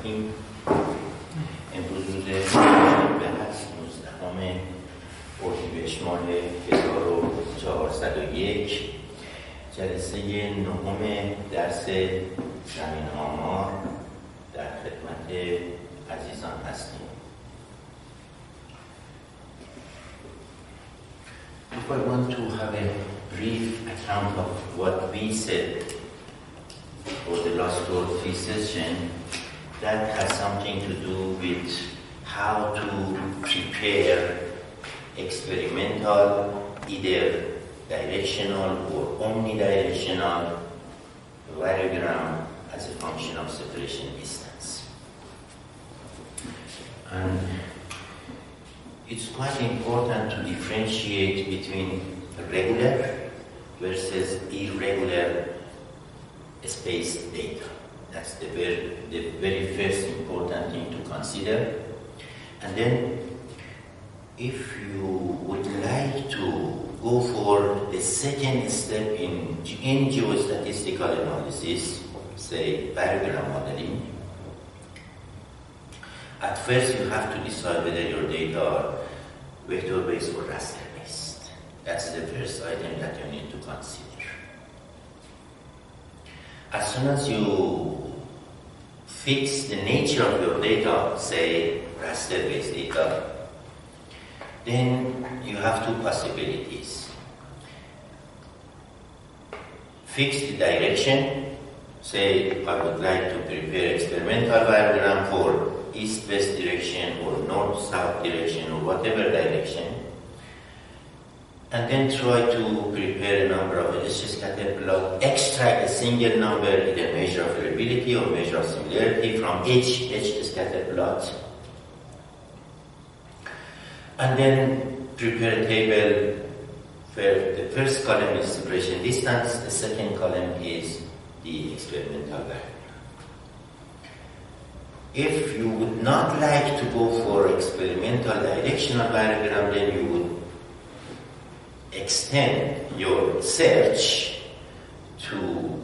الرحیم. امروز روز بحث 19 اردیبهشت ماه 1401 جلسه 9 درس زمین آمار در خدمت عزیزان هستیم. If I want to have a brief account of what we said for the last 2 or 3 sessions, that has something to do with how to prepare experimental, either directional or omnidirectional variogram as a function of separation distance. And it's quite important to differentiate between regular versus irregular space data. That's the very first important thing to consider. And then if you would like to go for the second step in geostatistical analysis, say variogram modeling, at first you have to decide whether your data are vector-based or raster-based. That's the first item that you need to consider. As soon as you fix the nature of your data, say raster-based data, then you have 2 possibilities. Fix the direction, say I would like to prepare experimental variogram for east-west direction or north-south direction or whatever direction, and then try to prepare a number of scatter plot, extract a single number, either measure of variability or measure of similarity from each scatter plot, and then prepare a table where the first column is separation distance, the second column is the experimental value. If you would not like to go for experimental directional variogram, then you would extend your search to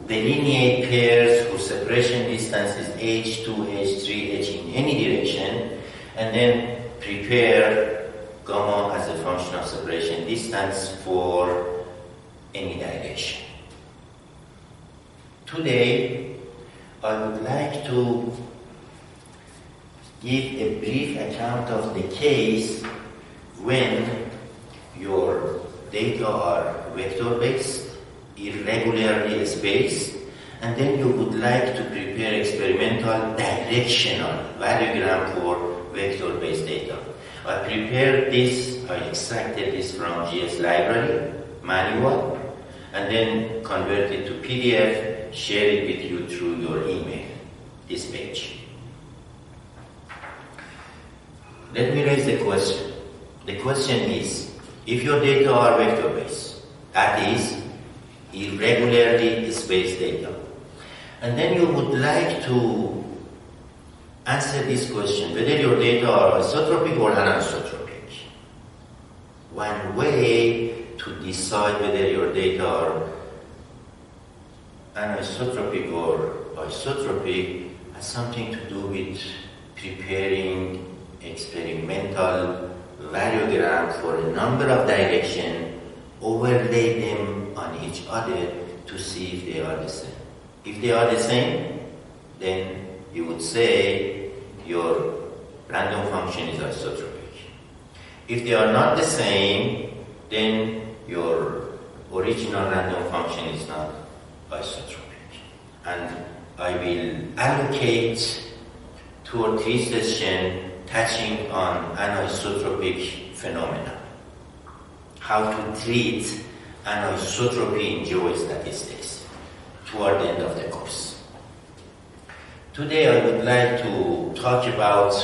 delineate pairs whose separation distance is h2, h3, h in any direction, and then prepare gamma as a function of separation distance for any direction. Today, I would like to give a brief account of the case when your data are vector-based, irregularly spaced, and then you would like to prepare experimental directional variogram for vector-based data. I prepared this, I extracted this from GS library, manual, and then converted to PDF, share it with you through your email, this page. Let me raise the question. The question is, if your data are vector-based, that is, irregularly spaced data, and then you would like to answer this question, whether your data are isotropic or anisotropic. One way to decide whether your data are anisotropic or isotropic has something to do with preparing experimental variogram for a number of directions, overlay them on each other to see if they are the same. If they are the same, then you would say your random function is isotropic. If they are not the same, then your original random function is not isotropic. And I will allocate 2 or 3 sessions touching on anisotropic phenomena, how to treat anisotropy in geostatistics toward the end of the course. Today I would like to talk about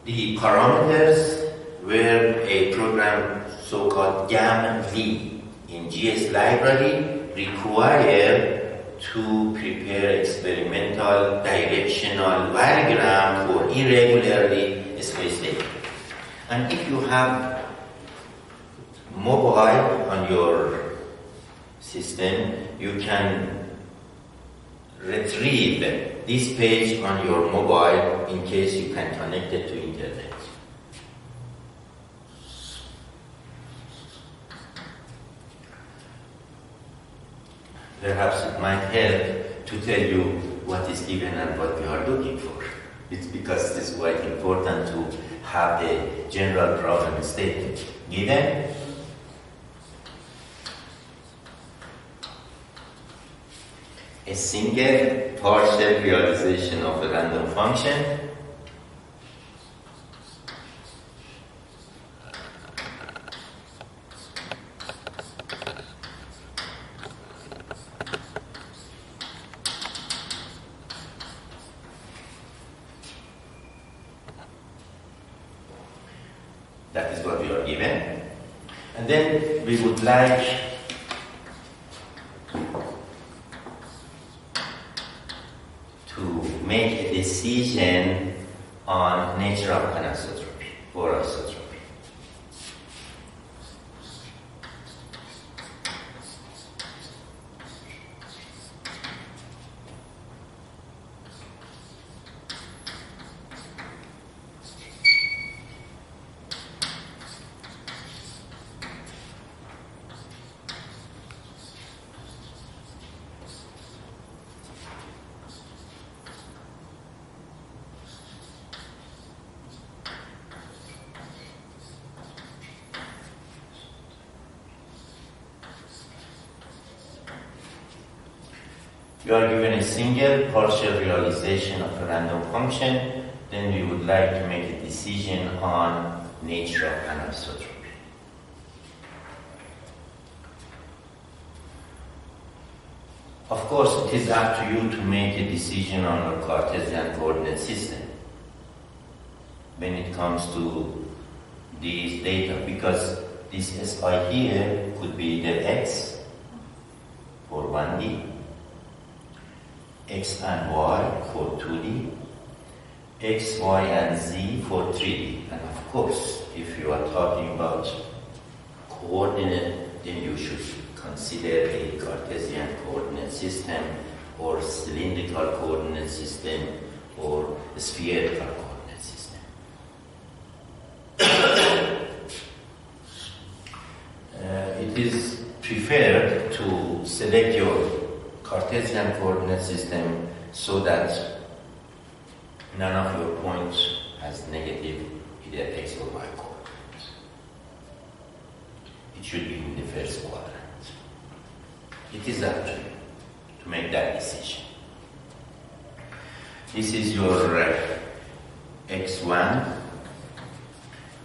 the parameters where a program so-called GAM-V in GS library require to prepare experimental directional variogram for irregularly spaced data. And if you have mobile on your system, you can retrieve this page on your mobile in case you can connect it to internet. Perhaps it might help to tell you what is given and what we are looking for. It's because it's quite important to have the general problem statement. Given a single partial realization of a random function that is what we are given. And then we would like to make a decision on nature of anisotropy or isotropy. You are given a single partial realization of a random function, then we would like to make a decision on nature of anisotropy. Of course, it is up to you to make a decision on your Cartesian coordinate system when it comes to these data, because this SI here could be the X for 1D, X and Y for 2D, X, Y, and Z for 3D. And of course, if you are talking about coordinate, then you should consider a Cartesian coordinate system or cylindrical coordinate system or a spherical coordinate system. It is preferred to select your Cartesian coordinate system so that none of your points has negative either X or Y coordinates. It should be in the first quadrant. It is up to you to make that decision. This is your X1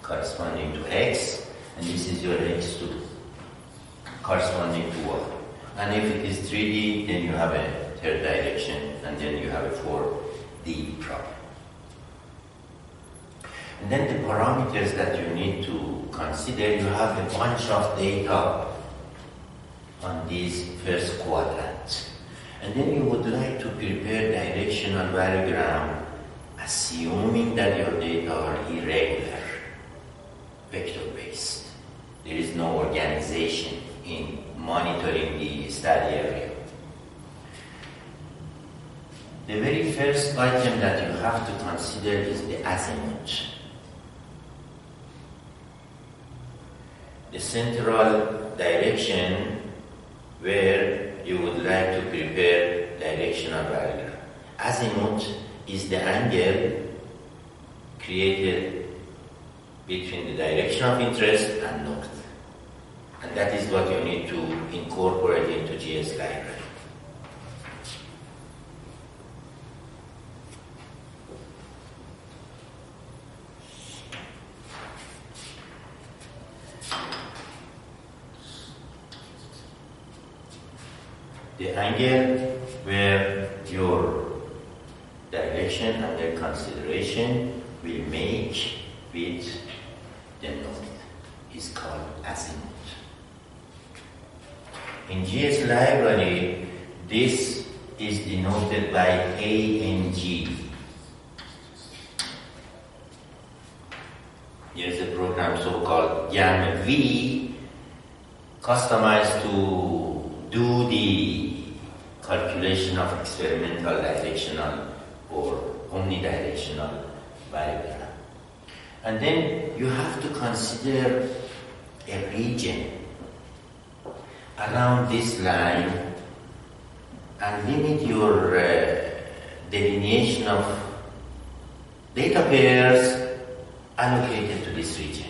corresponding to X, and this is your X2 corresponding to Y. And if it is 3D, then you have a third direction, and then you have a 4D problem. And then the parameters that you need to consider, you have a bunch of data on these first quadrants. And then you would like to prepare directional variogram, assuming that your data are irregular, vector-based. There is no organization in monitoring the study area. The very first item that you have to consider is the azimuth. The central direction where you would like to prepare directional variogram. Azimuth is the angle created between the direction of interest and north. And that is what you need to incorporate into GS library. The angle where your direction under consideration will make with the north is called azimuth. In GS library, this is denoted by ANG. There is a program so-called YAMV, customized to do the calculation of experimental directional omnidirectional variogram. And then you have to consider a region around this line and limit your delineation of data pairs allocated to this region.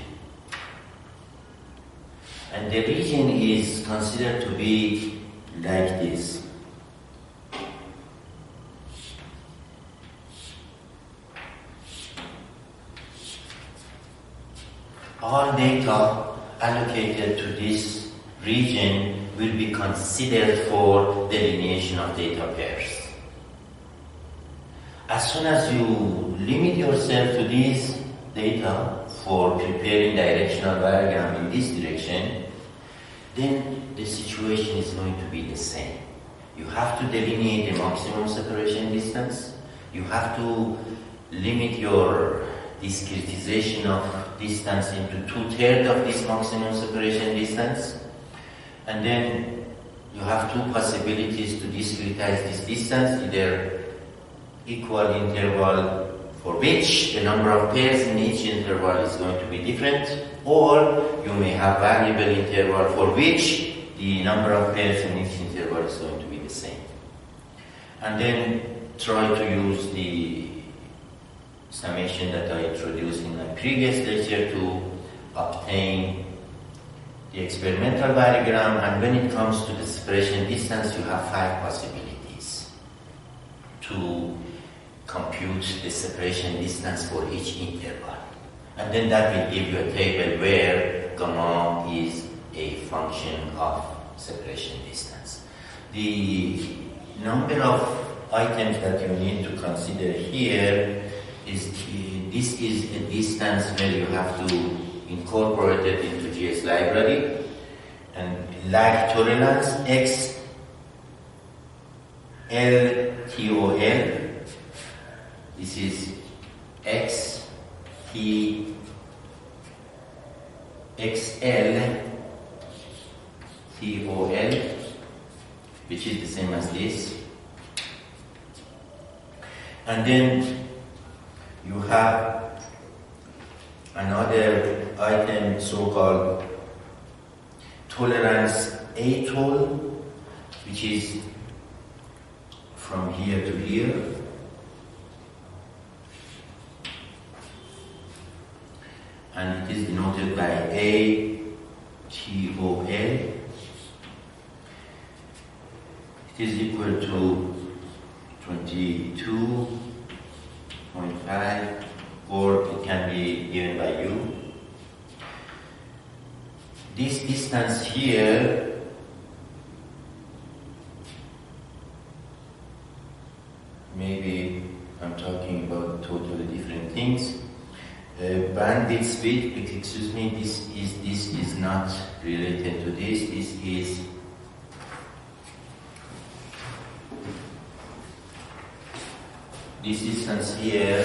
And the region is considered to be like this. All data allocated to this region will be considered for delineation of data pairs. As soon as you limit yourself to these data for preparing directional variogram in this direction, then the situation is going to be the same. You have to delineate the maximum separation distance. You have to limit your discretization of distance into 2/3 of this maximum separation distance. And then you have two possibilities to discretize this distance, either equal interval for which the number of pairs in each interval is going to be different, or you may have variable interval for which the number of pairs in each interval is going to be the same. And then try to use the summation that I introduced in my previous lecture to obtain the experimental variogram. And when it comes to the separation distance, you have 5 possibilities to compute the separation distance for each interval. And then that will give you a table where gamma is a function of separation distance. The number of items that you need to consider here is this is a distance where you have to incorporate it into GS library, and lag tolerance X L TOL. This is X T XL TOL, which is the same as this. And then you have another item, so-called tolerance ATOL, which is from here to here. And it is denoted by ATOL. It is equal to 22.5, or it can be given by you. This distance here maybe I'm talking about totally different things. Bandwidth speed, excuse me, this is not related to this. This distance here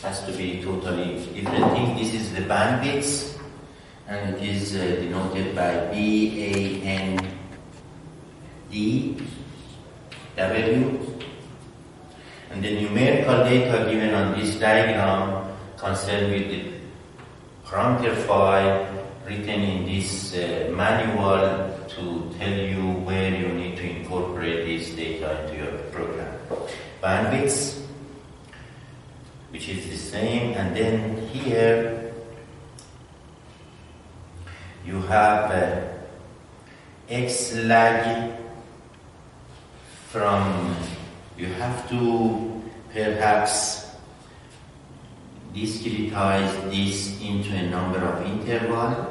has to be totally different thing. This is the bandwidth, and it is denoted by BAND W. And the numerical data given on this diagram concerned with the parameter file written in this manual to tell you where you need to incorporate this data into your program. Bandwidth, which is the same, and then here you have X lag from, you have to perhaps discretize this into a number of intervals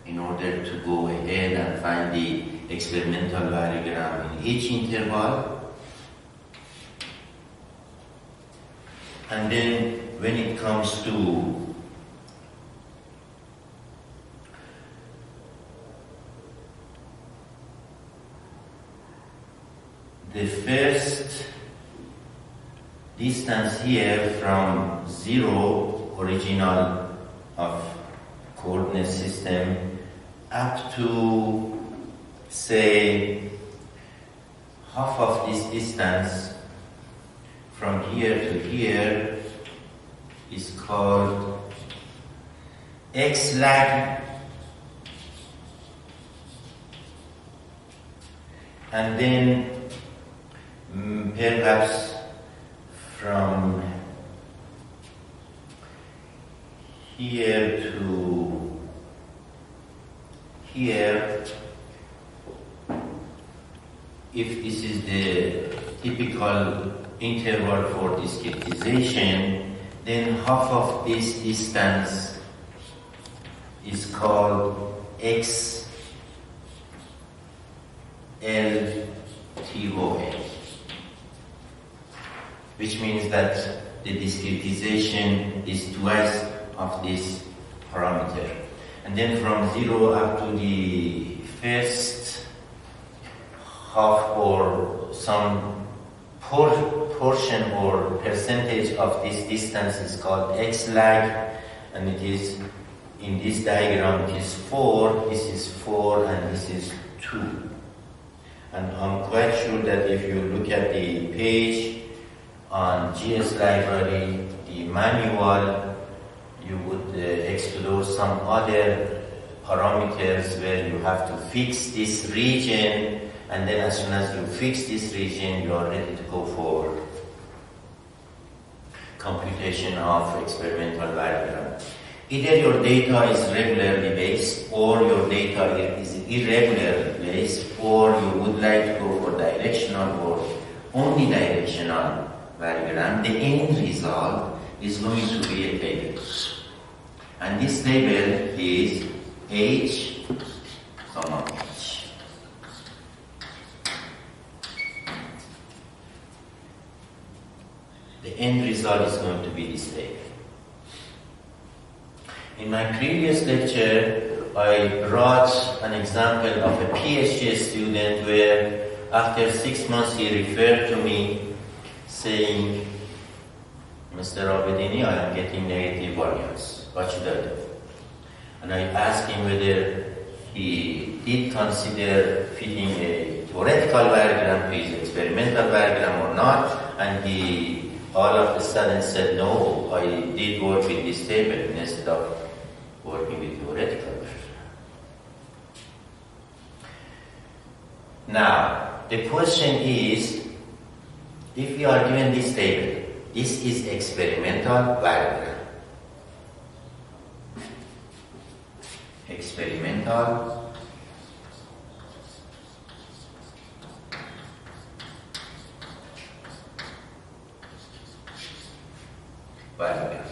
in order to go ahead and find the experimental variogram in each interval. And then when it comes to the first distance here from 0 original of coordinate system up to, say, half of this distance, from here to here is called X lag, and then perhaps from here to here, if this is the typical interval for discretization, then half of this distance is called X LTOA, which means that the discretization is twice of this parameter. And then from 0 up to the first half or some portion or percentage of this distance is called X lag, and it is, in this diagram, it is 4, this is 4, and this is 2. And I'm quite sure that if you look at the page on GS library, the manual, you would explore some other parameters where you have to fix this region, and then as soon as you fix this region, you are ready to go for computation of experimental variogram. Either your data is regularly based, or your data is irregularly based, or you would like to go for directional or only directional variogram. The end result is going to be a table. And this table is H, comma H. The end result is going to be this table. In my previous lecture, I brought an example of a PhD student where after 6 months he referred to me saying, Mr. Abedini, I am getting negative variance. What should I do? And I asked him whether he did consider fitting a theoretical variogram to his experimental variogram or not, and he all of a sudden said, no, I did work with this table instead of working with theoretical variogram. Now, the question is, if you are given this table, this is experimental variogram. Experimental variogram.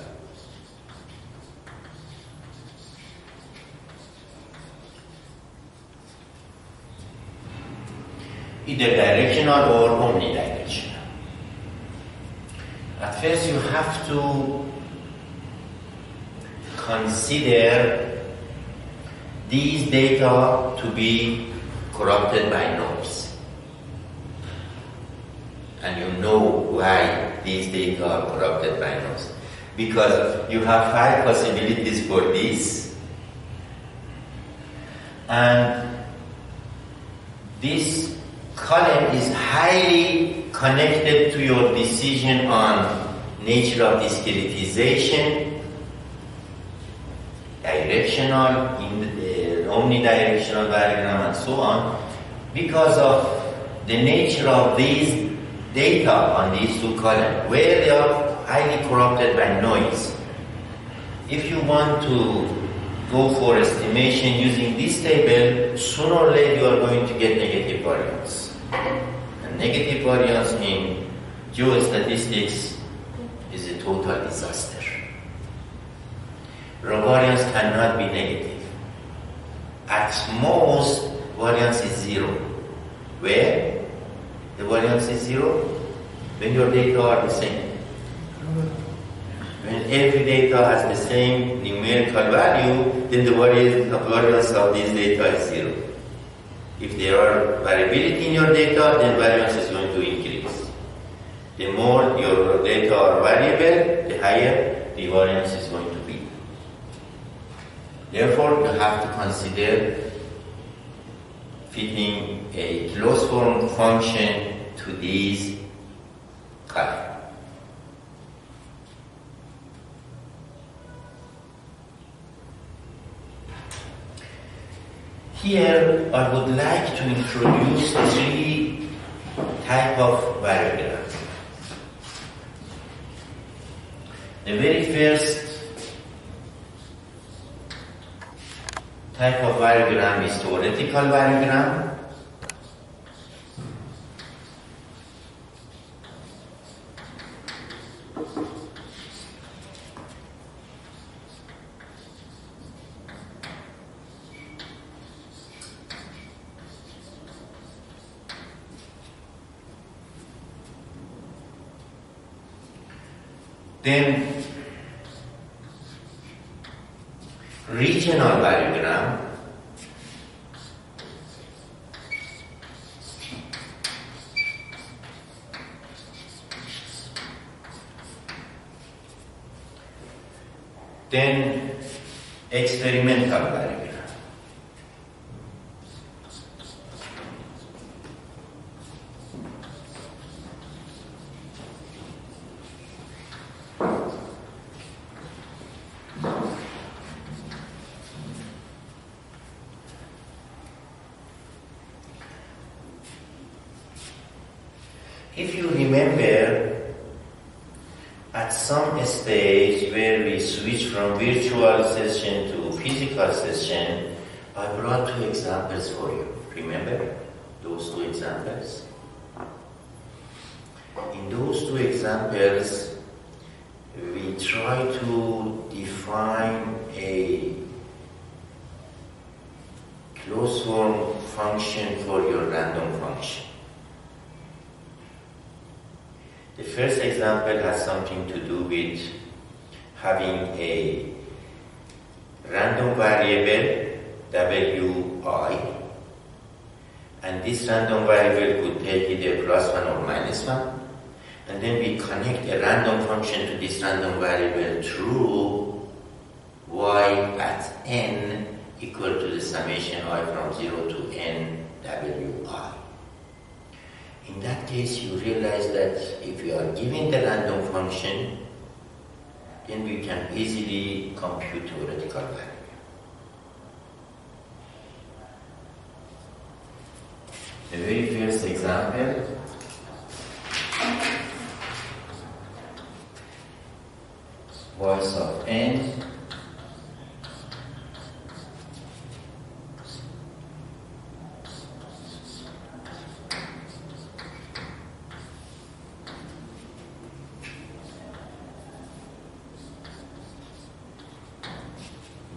Either directional or omnidirectional. At first you have to consider these data to be corrupted by noise. And you know why these data are corrupted by noise. Because you have 5 possibilities for this. And this column is highly connected to your decision on nature of discretization, directional, omnidirectional variogram, and so on, because of the nature of these data on these 2 columns, where they are highly corrupted by noise. If you want to go for estimation using this table, sooner or later you are going to get negative variance. And negative variance in geostatistics is a total disaster. Raw variance cannot be negative. At most, variance is 0. Where the variance is 0? When your data are the same. When every data has the same numerical value, then the variance of these data is 0. If there are variability in your data, then variance is going to increase. The more your data are variable, the higher the variance is going to be. Therefore, you have to consider fitting a closed form function to these columns. Here, I would like to introduce three types of variogram. The very first type of variogram is theoretical variogram. Then regional variogram. Then experimental variogram. If you remember, at some stage where we switch from virtual session to physical session, I brought two examples for you. Remember those two examples? In those two examples, we try to define a closed form function for your random function. The first example has something to do with having a random variable wi, and this random variable could take either +1 or -1, and then we connect a random function to this random variable through y at n equal to the summation I from 0 to n wi. In that case, you realize that if you are given the random function, then we can easily compute theoretical value. The very first example y sub n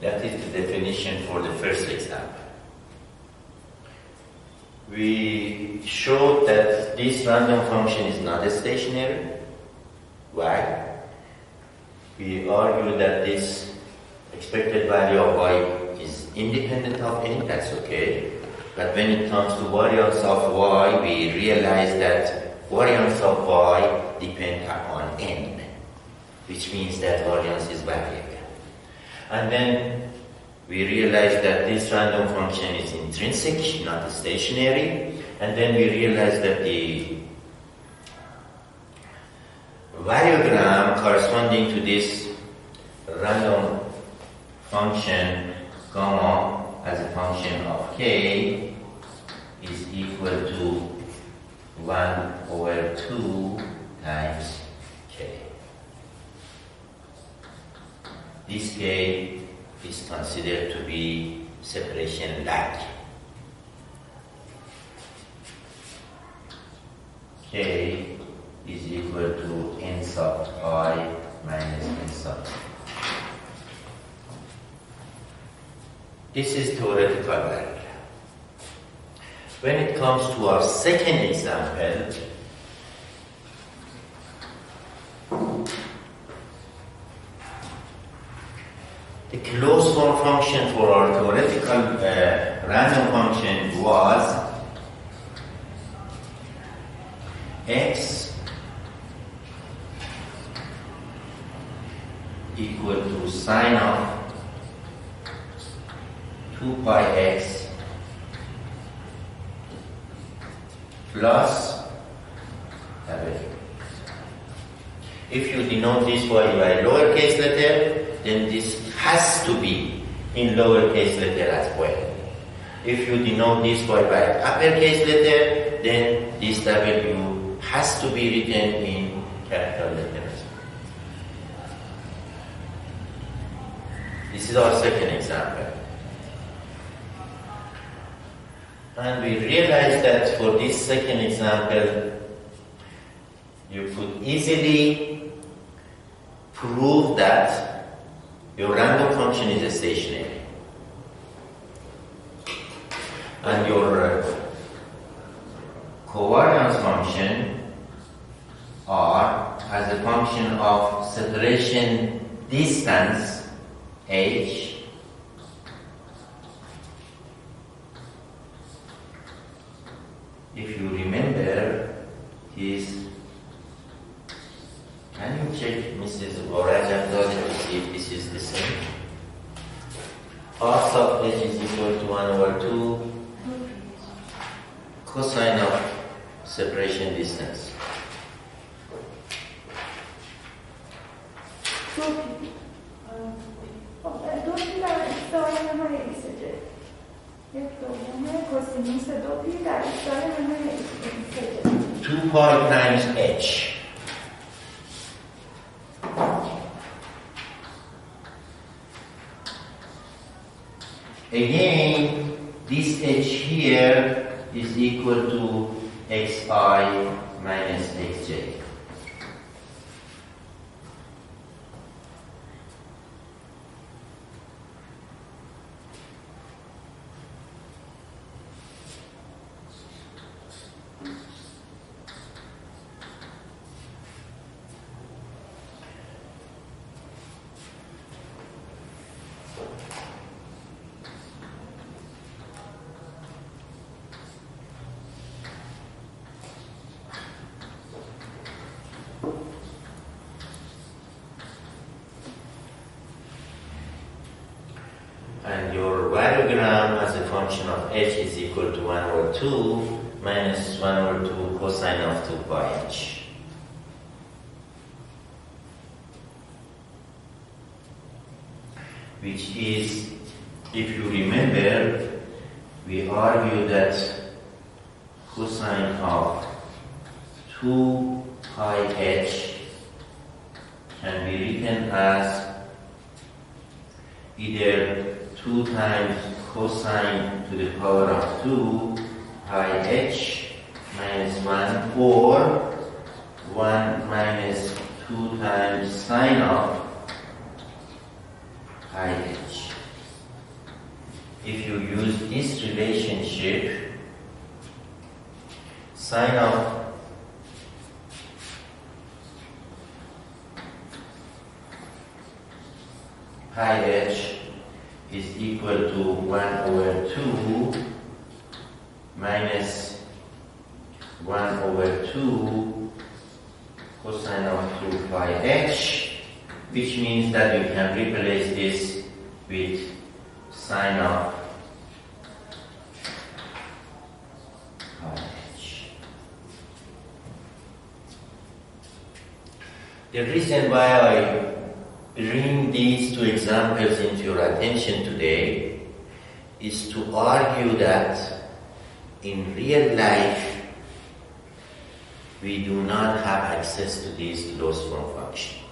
That is the definition for the first example. We showed that this random function is not stationary. Why? We argue that this expected value of y is independent of n, that's okay. But when it comes to variance of y, we realize that variance of y depends upon n, which means that variance is variable. And then we realize that this random function is intrinsic, not stationary. And then we realize that the variogram corresponding to this random function gamma as a function of k is equal to 1/2 times k. This k is considered to be separation lag. K is equal to n sub I minus n sub. This is theoretical value. When it comes to our second example, the closed form function for our theoretical random function was x equal to sine of 2 pi x plus w. If you denote this by lowercase letter, then this has to be in lowercase letter as well. If you denote this by uppercase letter, then this W has to be written in capital letters. This is our second example. And we realize that for this second example, you could easily prove that your random function is stationary. And your covariance function are as a function of separation distance h if you remember is, can you check Mrs. Orajab to see if this is the same? R sub h is equal to 1 over 2 cosine of separation distance. Two pi times h. Again, this h here is equal to xi minus xj. And your variogram as a function of h is equal to 1 over 2 minus 1 over 2 cosine of 2 pi h. Which is, if you remember, we argued that cosine of 2 pi h can be written as either 2 times cosine to the power of 2 pi h minus 1 or 1 minus 2 times sine of pi h. If you use this relationship, sine of pi h is equal to 1 over 2 minus 1 over 2 cosine of 2 pi h, which means that you can replace this with sine of pi h. The reason why I bring these two examples into your attention today is to argue that in real life we do not have access to these closed form functions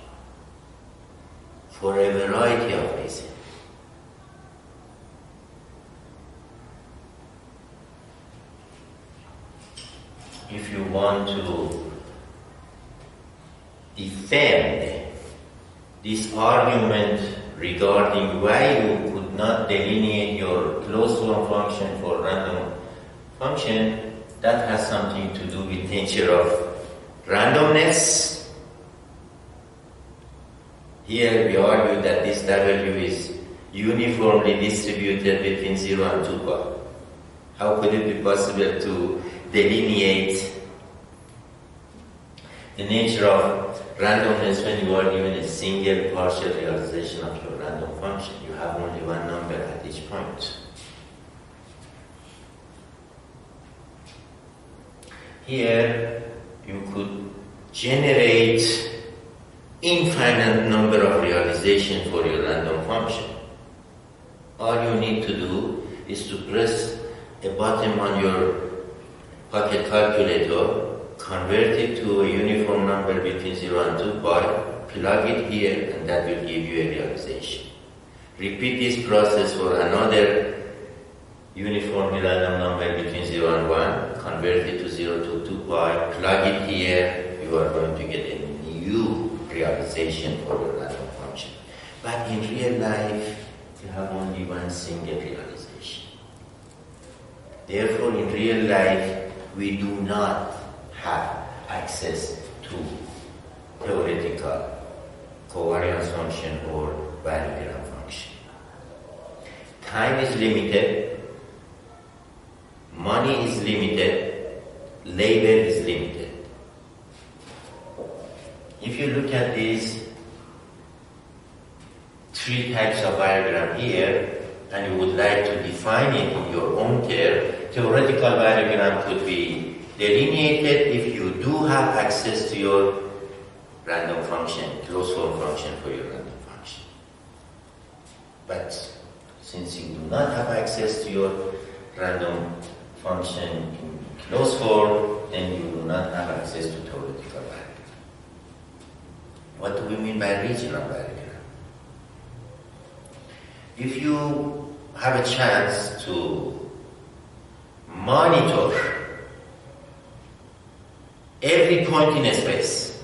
for a variety of reasons. If you want to defend this argument regarding why you could not delineate your closed form function for random function, that has something to do with nature of randomness. Here we argue that this W is uniformly distributed between 0 and 2 pi. How could it be possible to delineate the nature of randomness when you are given a single partial realization of your random function? You have only one number at each point. Here you could generate infinite number of realizations for your random function. All you need to do is to press a button on your pocket calculator, convert it to a uniform number between 0 and 2 pi, plug it here, and that will give you a realization. Repeat this process for another uniformly random number between 0 and 1, convert it to 0 to 2 pi, plug it here, you are going to get a new realization for your random function. But in real life, you have only one single realization. Therefore, in real life, we do not have access to theoretical covariance function or variogram function. Time is limited, money is limited, labor is limited. If you look at these three types of variogram here, and you would like to define it in your own term, theoretical variogram could be delineated if you do have access to your random function, closed form function for your random function. But since you do not have access to your random function in closed form, then you do not have access to theoretical variogram. What do we mean by regional variogram? If you have a chance to monitor every point in a space,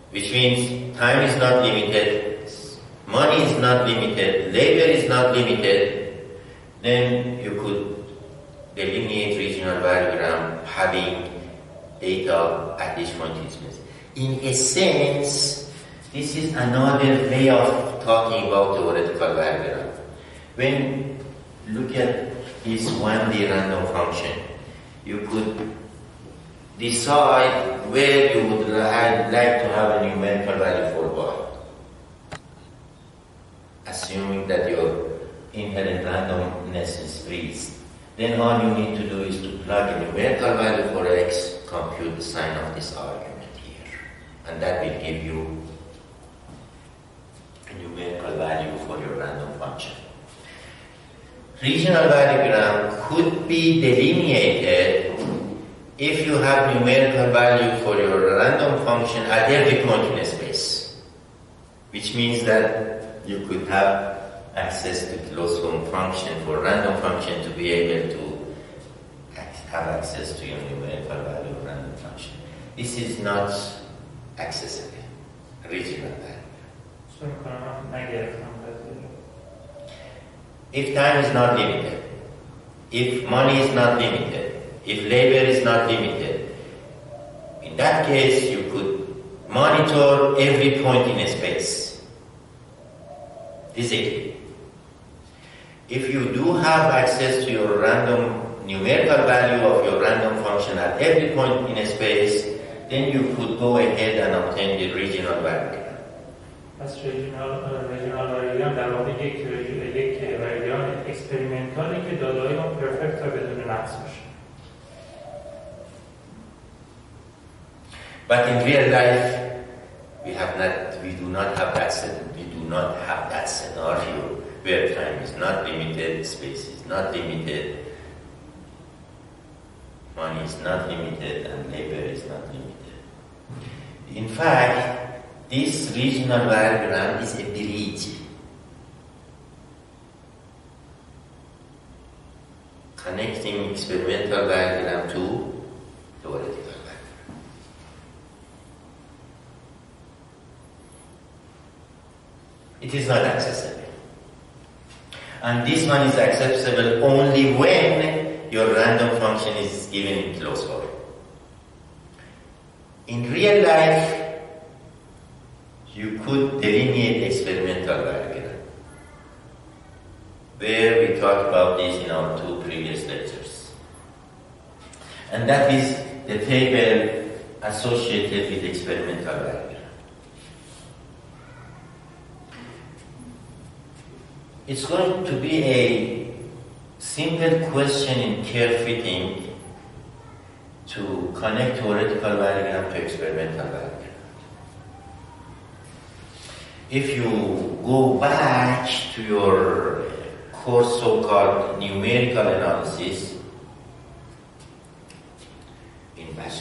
which means time is not limited, money is not limited, labor is not limited, then you could delineate regional variogram having data at each point in space. In a sense, this is another way of talking about theoretical variogram. When you look at this 1D random function, you could decide where you would like to have a numerical value for y, assuming that your inherent randomness is freeze. Then all you need to do is to plug a numerical value for x, compute the sign of this argument here, and that will give you a numerical value for your random function. Regional variogram could be delineated if you have numerical value for your random function at every point in a space, which means that you could have access to closed form function for random function to be able to have access to your numerical value of random function. This is not accessible, regional value. If time is not limited, if money is not limited, if labor is not limited, in that case you could monitor every point in a space physically. If you do have access to your random numerical value of your random function at every point in a space, then you could go ahead and obtain the regional value. پس ریجنال واریبل در واقع یک واریبل اکسپریمنتالی که داده‌های اون پرفکت تا بدون نقص باشه. But in real life, we do not have that scenario where time is not limited, space is not limited, money is not limited, and labor is not limited. In fact, this regional variogram is a bridge connecting experimental variogram to theoretical variogram. It is not accessible. And this one is accessible only when your random function is given in closed form. In real life, you could delineate experimental variogram, where we talked about this in our 2 previous lectures. And that is the table associated with experimental variogram. It's going to be a simple question in curve fitting to connect theoretical variogram to experimental variogram. If you go back to your course so-called numerical analysis,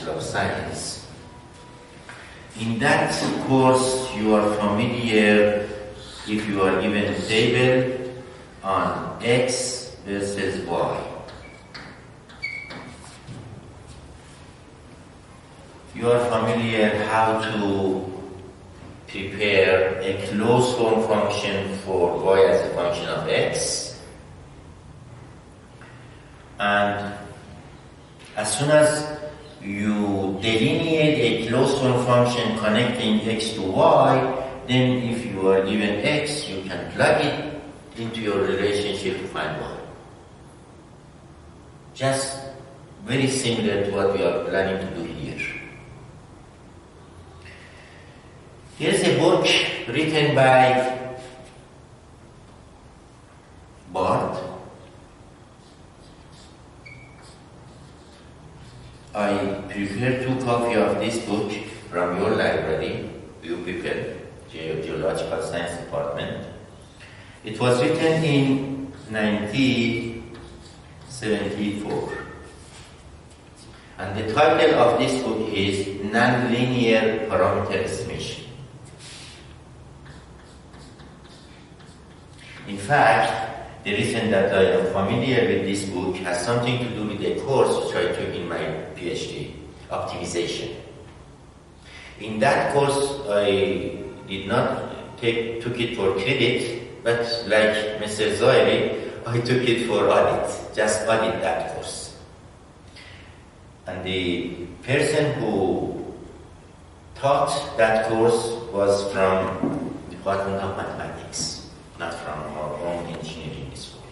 Bachelor of Science. In that course, you are familiar if you are given a table on X versus Y. You are familiar how to prepare a closed form function for Y as a function of X. And as soon as you delineate a closed form function connecting X to Y, then if you are given X, you can plug it into your relationship to find Y. Just very similar to what we are planning to do here. Here's a book written by Bart. I prepared 2 copies of this book from your library, you people, Geological Science Department. It was written in 1974. And the title of this book is Nonlinear Parameter Estimation. In fact, the reason that I am familiar with this book has something to do with a course which I took in my PhD, optimization. In that course, I did not took it for credit, but like Mr. Zairi, I took it for audit, just audit that course. And the person who taught that course was from the Department of Mathematics, not from our own engineering school.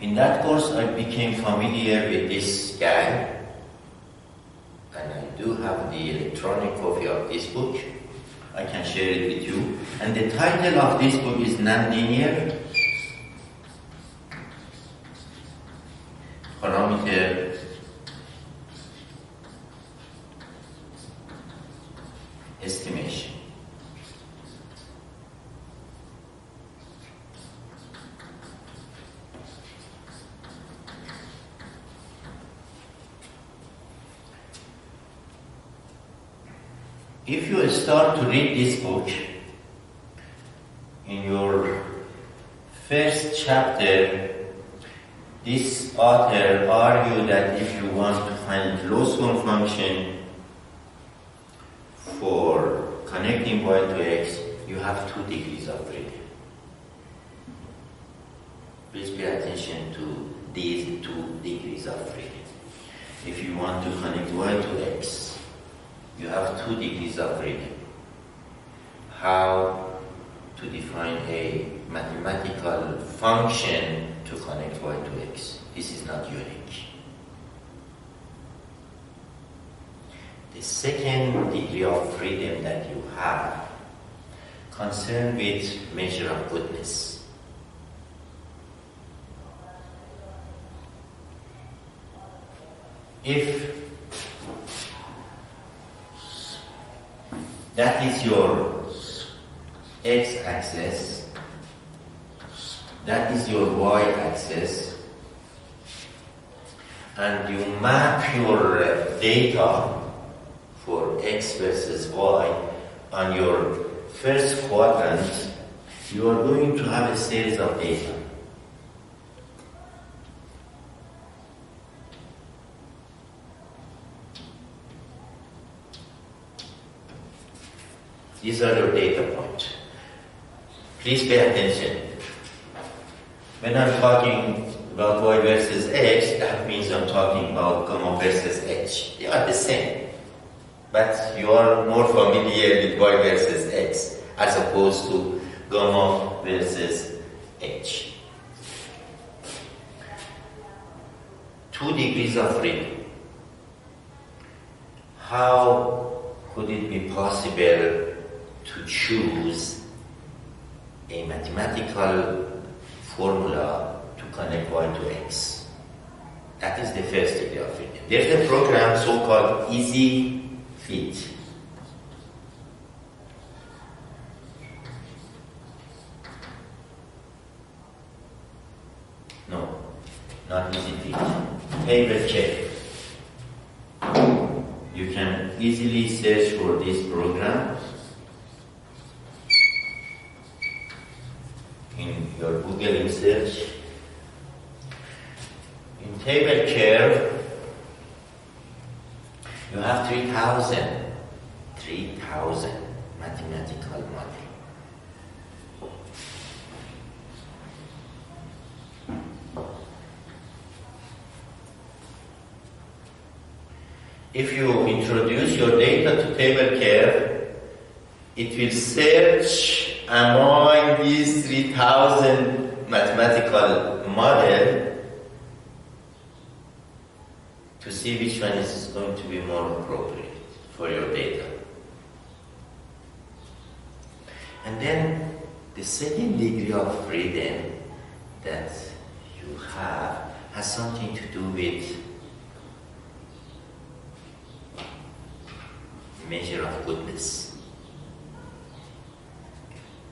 In that course, I became familiar with this guy, and I do have the electronic copy of this book. I can share it with you. And the title of this book is Nonlinear Parameter Estimation. If you start to read this book, in your first chapter, this author argued that if you want to find a closed form function for connecting Y to X, you have 2 degrees of freedom. Please pay attention to these 2 degrees of freedom. If you want to connect Y to X, you have 2 degrees of freedom. How to define a mathematical function to connect Y to X. This is not unique. The second degree of freedom that you have concerned with measure of goodness. If that is your x-axis, that is your y-axis, and you map your data for x versus y on your first quadrant, you are going to have a series of data. These are your data points. Please pay attention. When I'm talking about y versus x, that means I'm talking about gamma versus h. They are the same. But you are more familiar with y versus x as opposed to gamma versus h. 2 degrees of freedom. How could it be possible to choose a mathematical formula to connect y to x? That is the first degree of freedom. There's a program so-called Easy Fit. No, not Easy Fit. Table check. easily search for this program in your Google search. In table care, you have 3,000 mathematical models. If you introduce your data to table care, it will search among these 3,000 mathematical models to see which one is going to be more appropriate for your data. And then the second degree of freedom that you have has something to do with measure of goodness.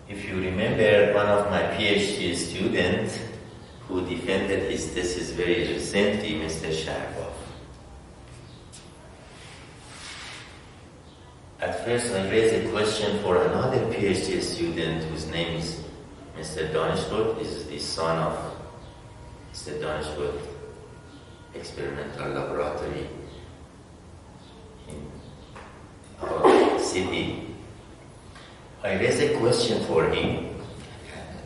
If you remember, one of my PhD students who defended his thesis very recently, Mr. Shahriyar. At first I raised a question for another PhD student whose name is Mr. Danishwood, is the son of Mr. Danishwood Experimental Laboratory in our city. I raised a question for him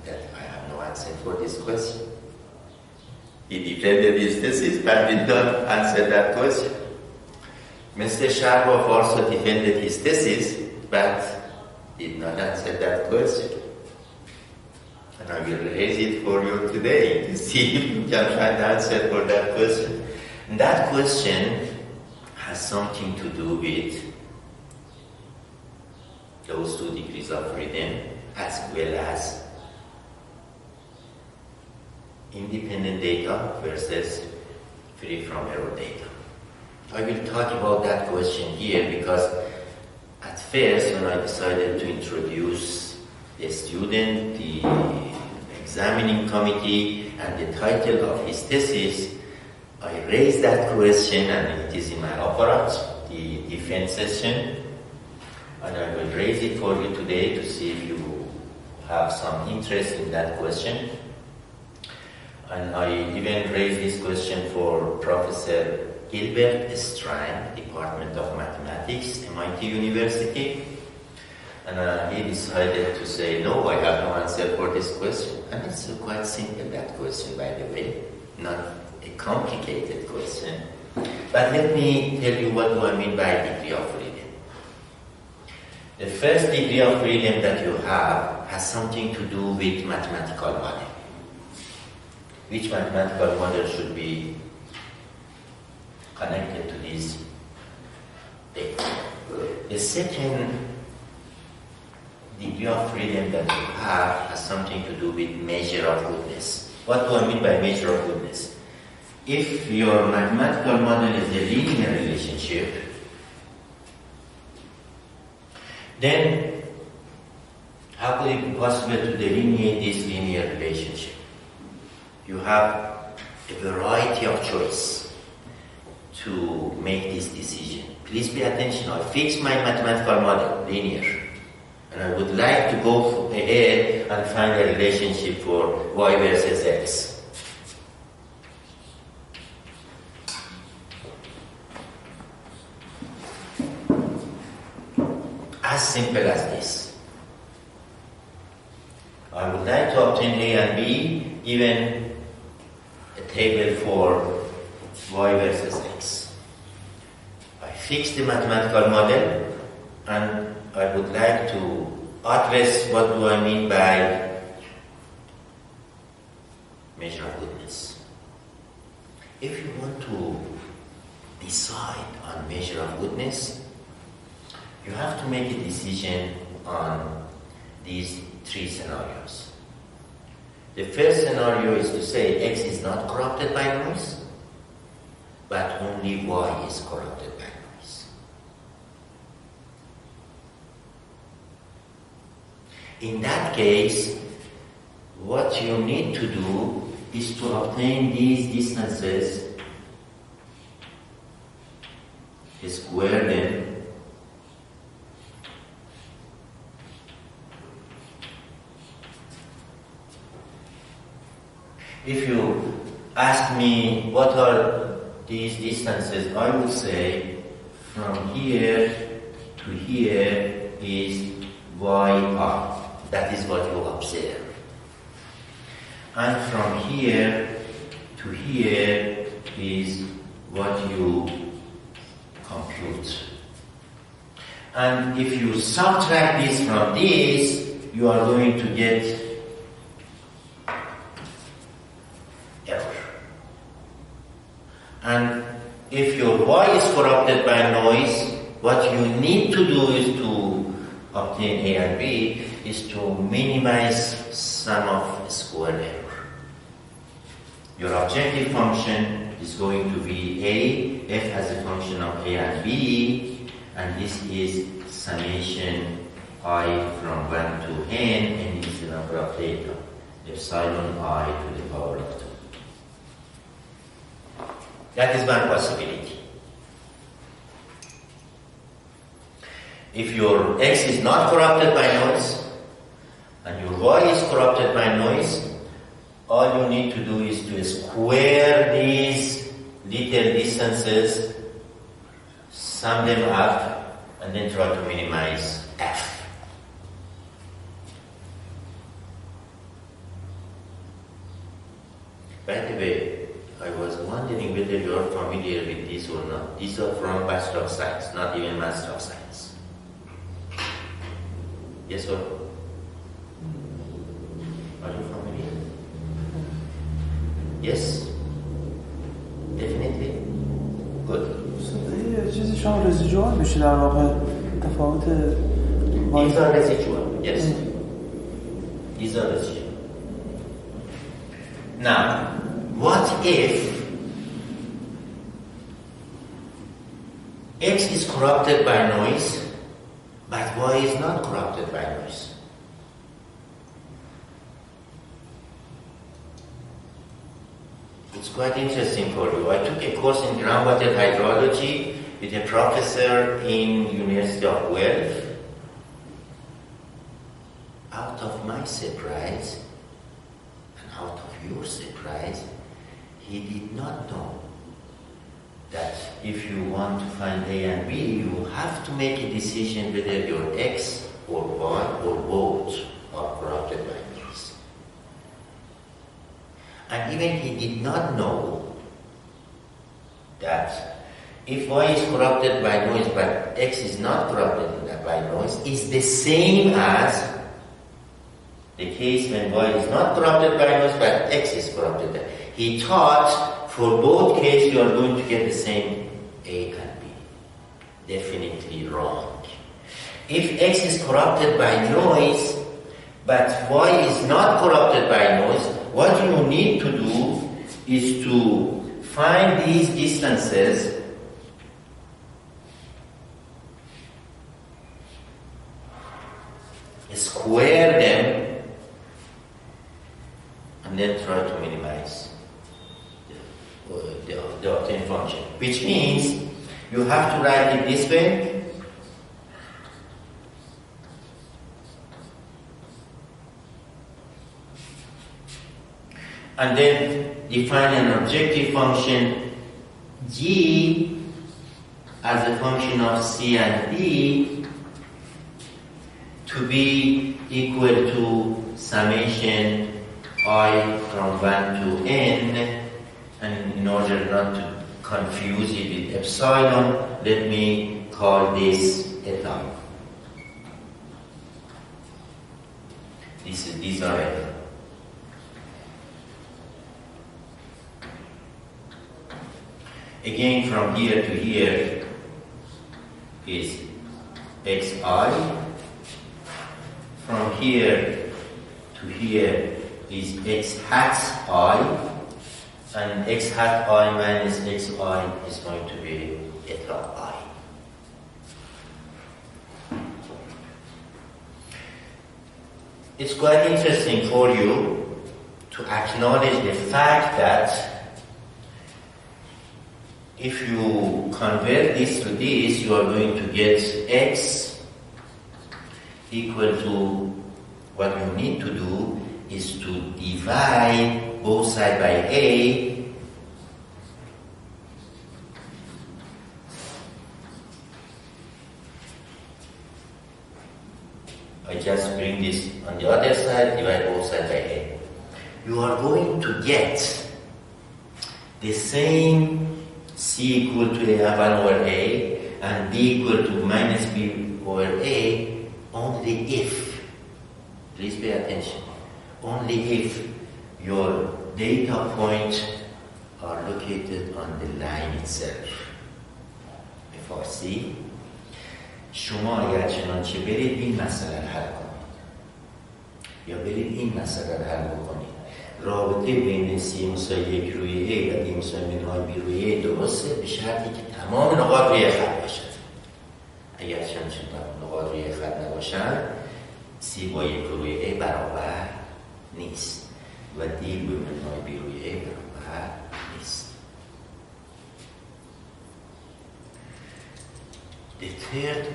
that I have no answer for this question. He defended his thesis but did not answer that question. Mr. Shahriyar also defended his thesis but did not answer that question. And I will raise it for you today to see if you can find the answer for that question. And that question has something to do with those 2 degrees of freedom as well as independent data versus free from error data. I will talk about that question here because at first when I decided to introduce the student, the examining committee and the title of his thesis, I raised that question and it is in my apparat, the defense session. And I will raise it for you today to see if you have some interest in that question. And I even raised this question for Professor Gilbert Strang, Department of Mathematics, MIT University. And he decided to say, no, I have no answer for this question. And it's quite simple, that question, by the way. Not a complicated question. But let me tell you what do I mean by degree of freedom. The first degree of freedom that you have has something to do with mathematical model. Which mathematical model should be connected to this data? The second degree of freedom that you have has something to do with measure of goodness. What do I mean by measure of goodness? If your mathematical model is a linear relationship, then how could it be possible to delineate this linear relationship? You have a variety of choice to make this decision. Please pay attention. I fix my mathematical model, linear, and I would like to go ahead and find a relationship for y versus x. As simple as this. I would like to obtain A and B given a table for y versus x. I fix the mathematical model and I would like to address what do I mean by measure of goodness. If you want to decide on measure of goodness, you have to make a decision on these 3 scenarios. The first scenario is to say x is not corrupted by noise, but only y is corrupted by noise. In that case, what you need to do is to obtain these distances, square them, If you ask me what are these distances, I would say from here to here is y(r). That is what you observe. And from here to here is what you compute. And if you subtract this from this, you are going to get error. And if your y is corrupted by noise, what you need to do is to obtain A and B is to minimize sum of square error. Your objective function is going to be A, f as a function of A and B, and this is summation I from 1 to n is the number of data, epsilon I to the power of 2. That is one possibility. If your x is not corrupted by noise, and your y is corrupted by noise, all you need to do is to square these little distances, sum them up, and then try to minimize f. By the way, I was wondering whether you are familiar with this or not. These are from Bachelor of Science, not even Master of Science. Yes or no? Are you familiar? Yes? Definitely? Good. یه چیزی شما رزیجوال میشه در واقع تفاوت These are residual, yes. These are residual. Now, what if X is corrupted by noise, but Y is not corrupted by noise? It's quite interesting for you. I took a course in groundwater hydrology with a professor in University of Wales. Out of my surprise, and out of your surprise, he did not know that if you want to find A and B, you have to make a decision whether your X or Y or both are corrupted by noise. And even he did not know that if Y is corrupted by noise but X is not corrupted by noise, is the same as the case when Y is not corrupted by noise but X is corrupted. He thought for both cases you are going to get the same A and B. Definitely wrong. If X is corrupted by noise but Y is not corrupted by noise, what you need to do is to find these distances square them, and then try to minimize the obtained function. Which means you have to write it this way. And then define an objective function g as a function of c and d to be equal to summation I from 1 to n, and in order not to confuse it with epsilon, let me call this eta. These are eta. Again, from here to here is xi. From here to here is x hat I, and x hat I minus xi is going to be eta I. It's quite interesting for you to acknowledge the fact that if you convert this to this, you are going to get x equal to, what you need to do is to divide both sides by A, I just bring this on the other side, divide both sides by A. You are going to get the same C equal to A1 over A and B equal to minus B over A only if, please pay attention, only if your data points are located on the line itself. FRC شما اگر چنانچه برید این مسئله رو حل کنید یا برید این مسئله رو حل بکنید رابطه بین C مساوی 1 روی A و D مساوی منهای B روی A درسته به شرطی که تمام نقاط روی خط باشد. اگر چنانچه نقاط روی خط نباشند C با 1 روی A برابر نیست و D روی منهای B روی A برابر نیست. The third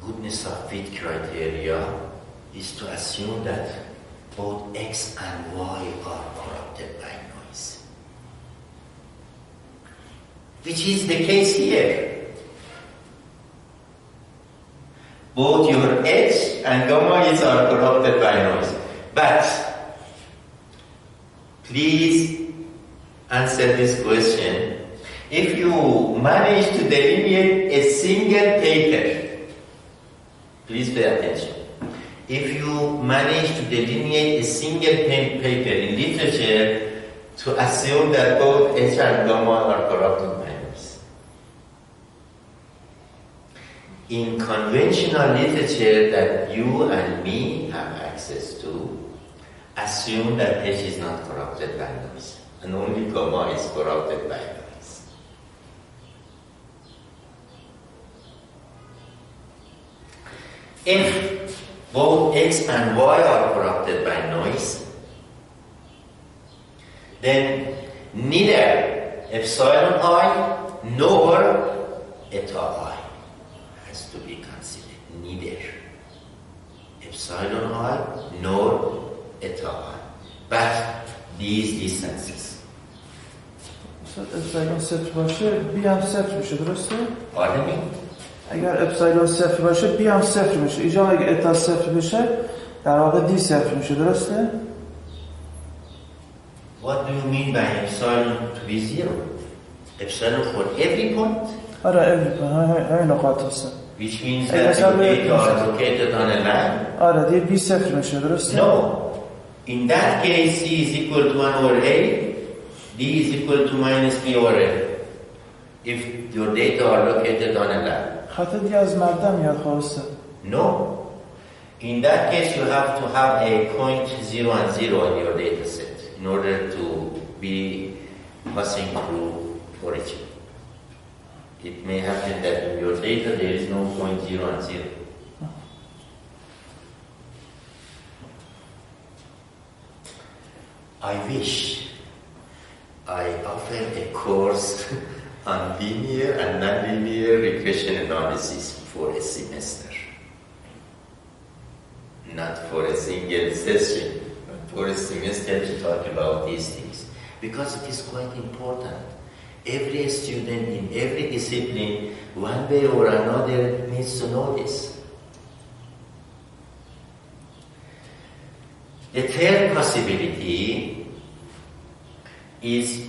goodness of fit criteria is to assume that both X and Y are corrupted by noise, which is the case here. Both your X and gamma is are corrupted by noise. But please answer this question. If you manage to delineate a single paper, please pay attention. If you manage to delineate a single paper in literature to assume that both H and gamma are corrupted by noise. In conventional literature that you and me have access to, assume that H is not corrupted by noise and only gamma is corrupted by noise. If both X and Y are corrupted by noise, then neither epsilon I nor eta I has to be considered. Neither epsilon I nor eta I, but these distances. epsilon صفر باشه بی هم صفر میشه درسته؟ Pardon me? اگر اپسایلون صفر باشه بی هم صفر میشه اینجا اگر اتا صفر بشه در واقع دی صفر میشه درسته؟ What do you mean by epsilon to be zero? Epsilon for every point? آره every point همین نقاط هستن Which means that the data are located on a line? آره دیگه بی صفر میشه درسته؟ No. In that case C is equal to 1 over A, D is equal to minus B over A. If your data are located on a line. خط دیگه از مبدا میاد خواسته. No. In that case, you have to have a point 0 and 0 in your data set in order to be passing through origin. It may happen that in your data there is no point 0 and 0. I wish I offered a course on linear and nonlinear regression analysis for a semester. Not for a single session, but for a semester to talk about these things. Because it is quite important. Every student in every discipline, one way or another, needs to know this. The third possibility is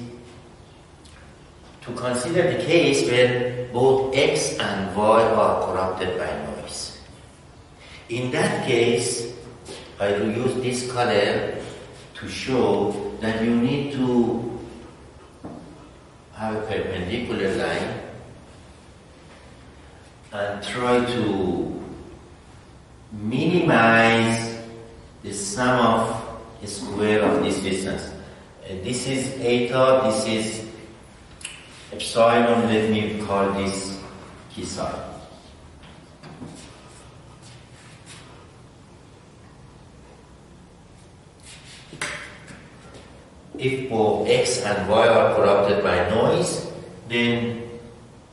to consider the case where both X and Y are corrupted by noise. In that case, I will use this color to show that you need to have a perpendicular line and try to minimize the sum of the square of this distance. This is eta, this is epsilon, let me call this key psi. If both X and Y are corrupted by noise, then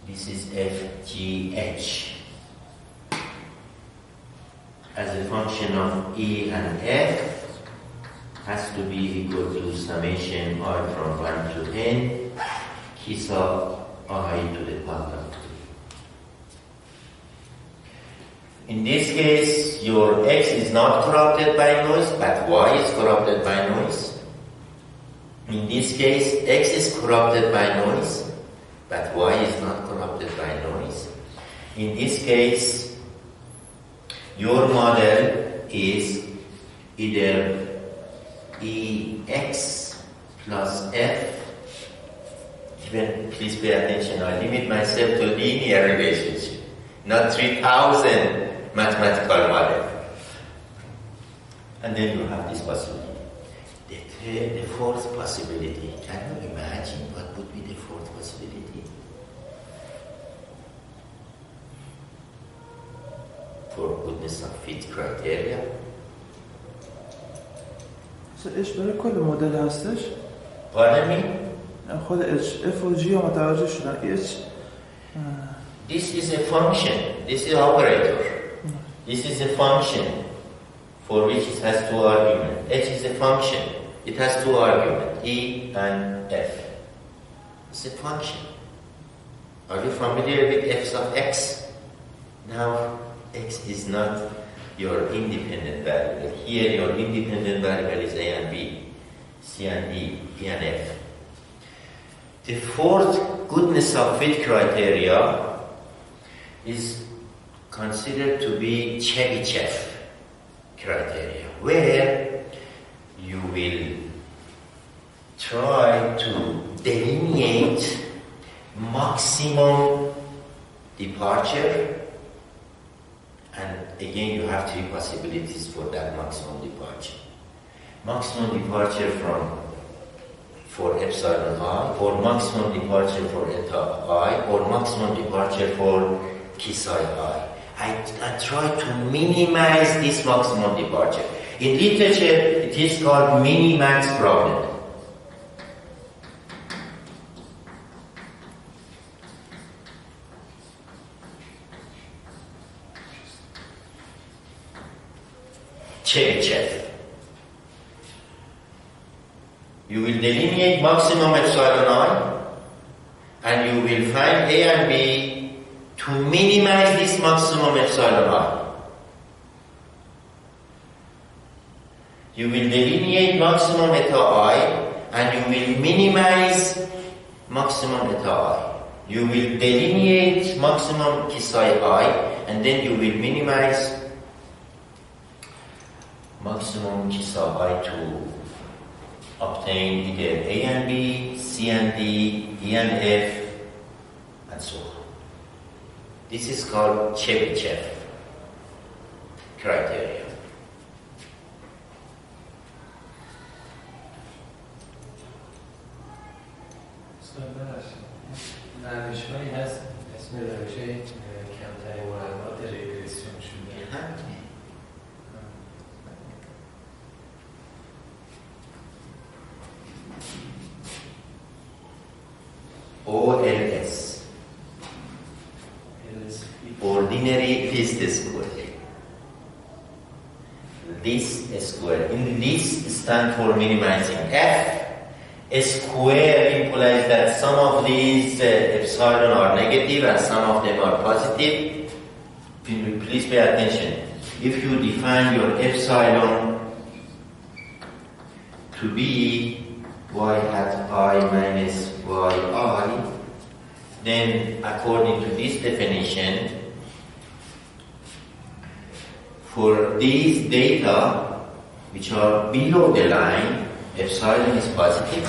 this is FGH as a function of E and F. has to be equal to summation I from 1 to n, kisa I to the power of 2. In this case, your x is not corrupted by noise, but y is corrupted by noise. In this case, x is corrupted by noise, but y is not corrupted by noise. In this case, your model is either Ex plus F. Even, please pay attention, I limit myself to linear relationship, not 3,000 mathematical model. And then you have this possibility. The fourth possibility, can you imagine what would be the fourth possibility? For goodness of fit criteria. ايش برای کل مدل هستش؟ Pardon me? خود F و G ها متوجه شدن. This is a function. This is operator. This is a function for which it has two arguments. H is a function. It has two arguments, E and F. It's a function. Are you familiar with f's of x? Now, x is not your independent variable. Here, your independent variable is A and B, C and D, E and F. The fourth goodness of fit criteria is considered to be Chebyshev criteria, where you will try to delineate maximum departure, and again you have three possibilities for that maximum departure. Maximum departure for epsilon I, or maximum departure for eta I, or maximum departure for psi I. I try to minimize this maximum departure. In literature, it is called minimax problem. Chebyshev. You will delineate maximum epsilon I, and you will find A and B to minimize this maximum epsilon I. You will delineate maximum eta I, and you will minimize maximum eta I. You will delineate maximum psi I, and then you will minimize maximum psi I to obtain either A and B, C and D, E and F, and so on. This is called Chebyshev criteria. روش‌هایی هست اسم روش کمترین مراقبات ریگرسیون شده. OLS, ordinary least square. Least square. In least stand for minimizing. F square implies that some of these epsilon are negative and some of them are positive. Please pay attention. If you define your epsilon to be y hat I minus yi, then according to this definition, for these data which are below the line, epsilon is positive.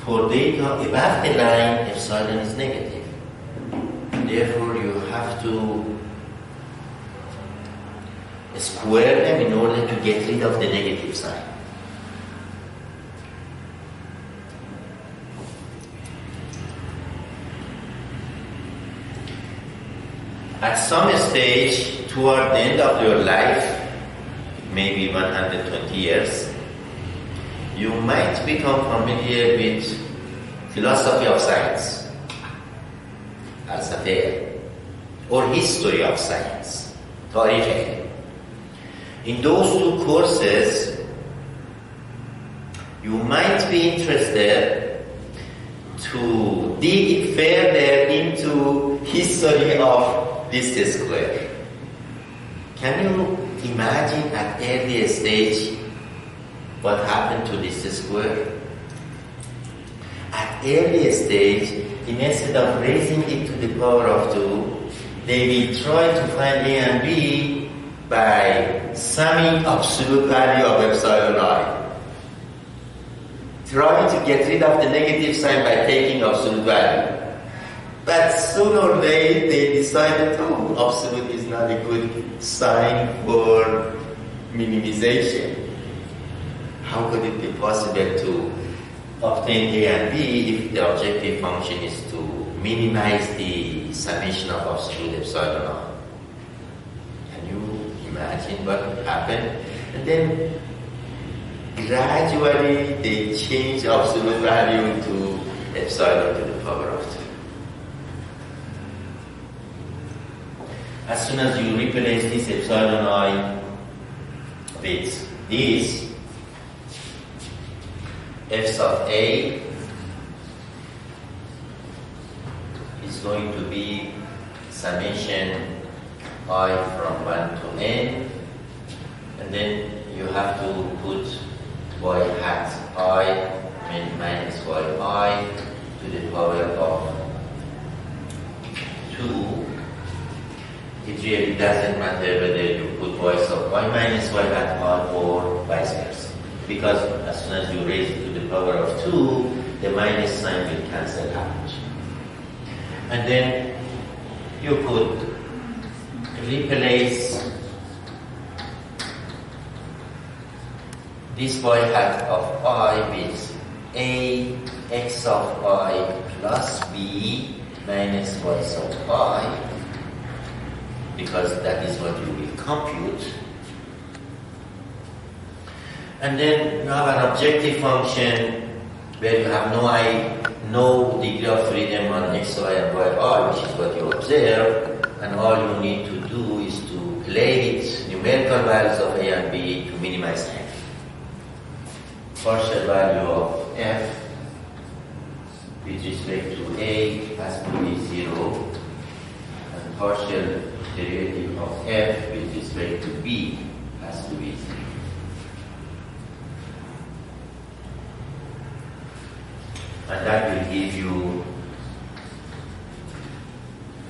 For data above the line, epsilon is negative. Therefore, you have to square them in order to get rid of the negative sign. At some stage, toward the end of your life, maybe 120 years, you might become familiar with philosophy of science, falsafe, or history of science, tarikh. In those two courses, You might be interested to dig further into history of this square. Can you imagine at early stage what happened to this square? At early stage, instead of raising it to the power of 2, they will try to find A and B by summing absolute value of epsilon I. Trying to get rid of the negative sign by taking absolute value. But sooner or later they decided, oh, absolute is not a good sign for minimization. How could it be possible to obtain A and B if the objective function is to minimize the summation of absolute epsilon I? Can you imagine what happened? And then gradually they change absolute value to epsilon to the power of 2. As soon as you replace this epsilon I with this, f sub A is going to be summation I from 1 to n, and then you have to put y hat I minus yi to the power of 2. It really doesn't matter whether you put y sub y minus y hat I or vice versa, because as soon as you raise it to the power of 2, the minus sign will cancel out. And then you could replace this y hat of I with A x of I plus B minus y sub I, because that is what you will compute. And then you have an objective function where you have no degree of freedom on x, y, and y, which is what you observe, and all you need to do is to play with numerical values of A and B to minimize f. Partial value of f with respect to A has to be 0, and partial derivative of f with respect to B has to be 0. And that will give you,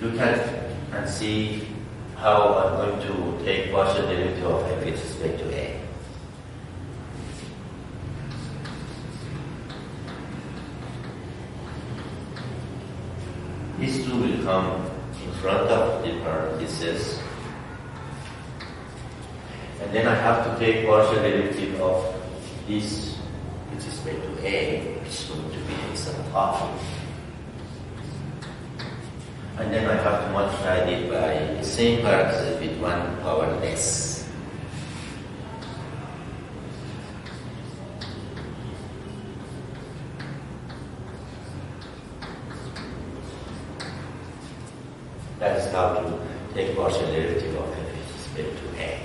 look at and see how I'm going to take partial derivative of f with respect to A. These two will come in front of the parentheses, and then I have to take partial derivative of this with respect to A, which is going to be x sub I. And then I have to multiply it by the same parentheses with 1 power less. That is how to take partial derivative of f with respect to A.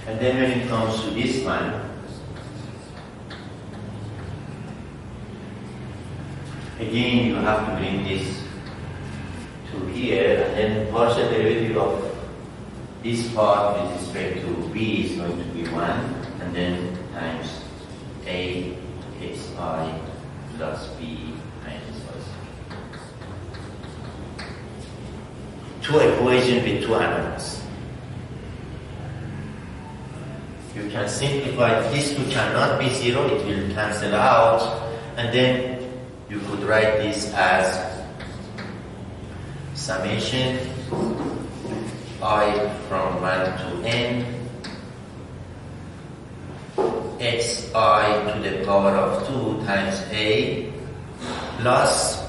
And then when it comes to this one, again you have to bring this to here, and then partial derivative of this part with respect to B is going to be 1, and then times A xi plus B minus y. Two equations with two unknowns. You can simplify, these two cannot be 0, it will cancel out, and then you could write this as summation I from 1 to n xi to the power of 2 times A plus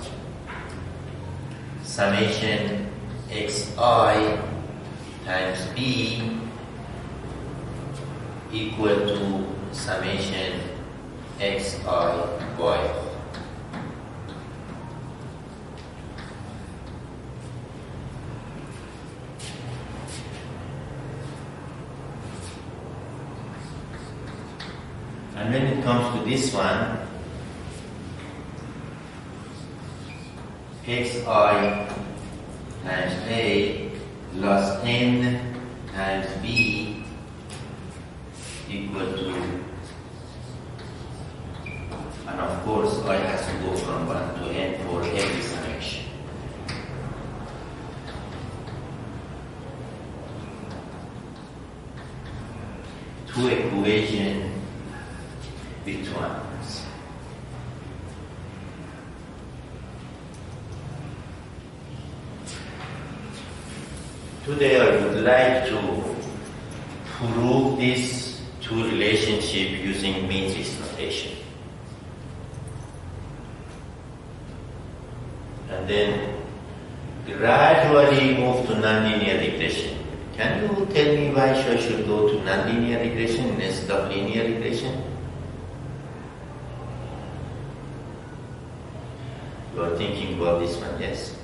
summation xi times B equal to summation xi y. And when it comes to this one, xi times a plus n times b equal to, and of course I has to go from 1 to n for every summation. Two equations with two answers. Today I would like to prove this two relationship using matrix notation. And then gradually move to nonlinear regression. Can you tell me why I should go to nonlinear regression instead of linear regression? You are thinking about this one, yes?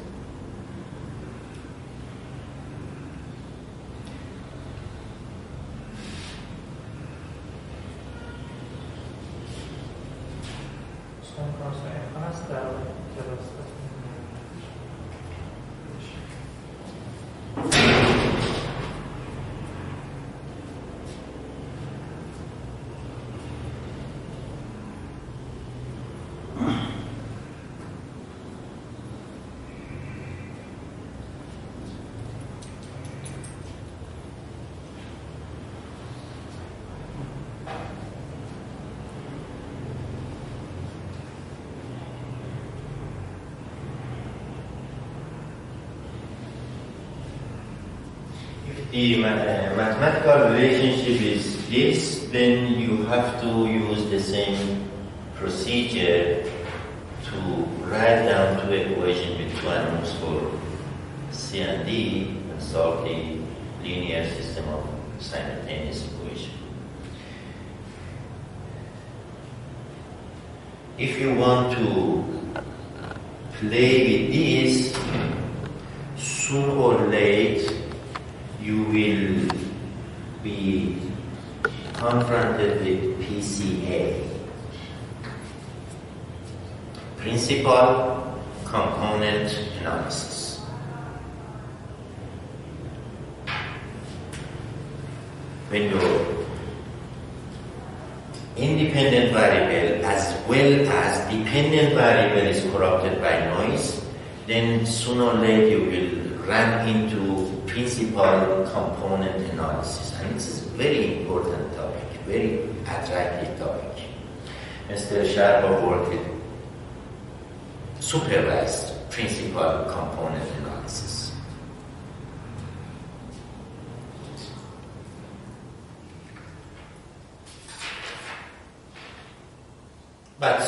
The mathematical relationship is this, then you have to use the same procedure to write down two equations with two unknowns for C and D and solve the linear system of simultaneous equation. If you want to play with this, soon or late you will be confronted with PCA, principal component analysis. When your independent variable as well as dependent variable is corrupted by noise, then sooner or later you will run into principal component analysis, and this is a very important topic, very attractive topic. Mr. Shahriyar worked with supervised principal component analysis. But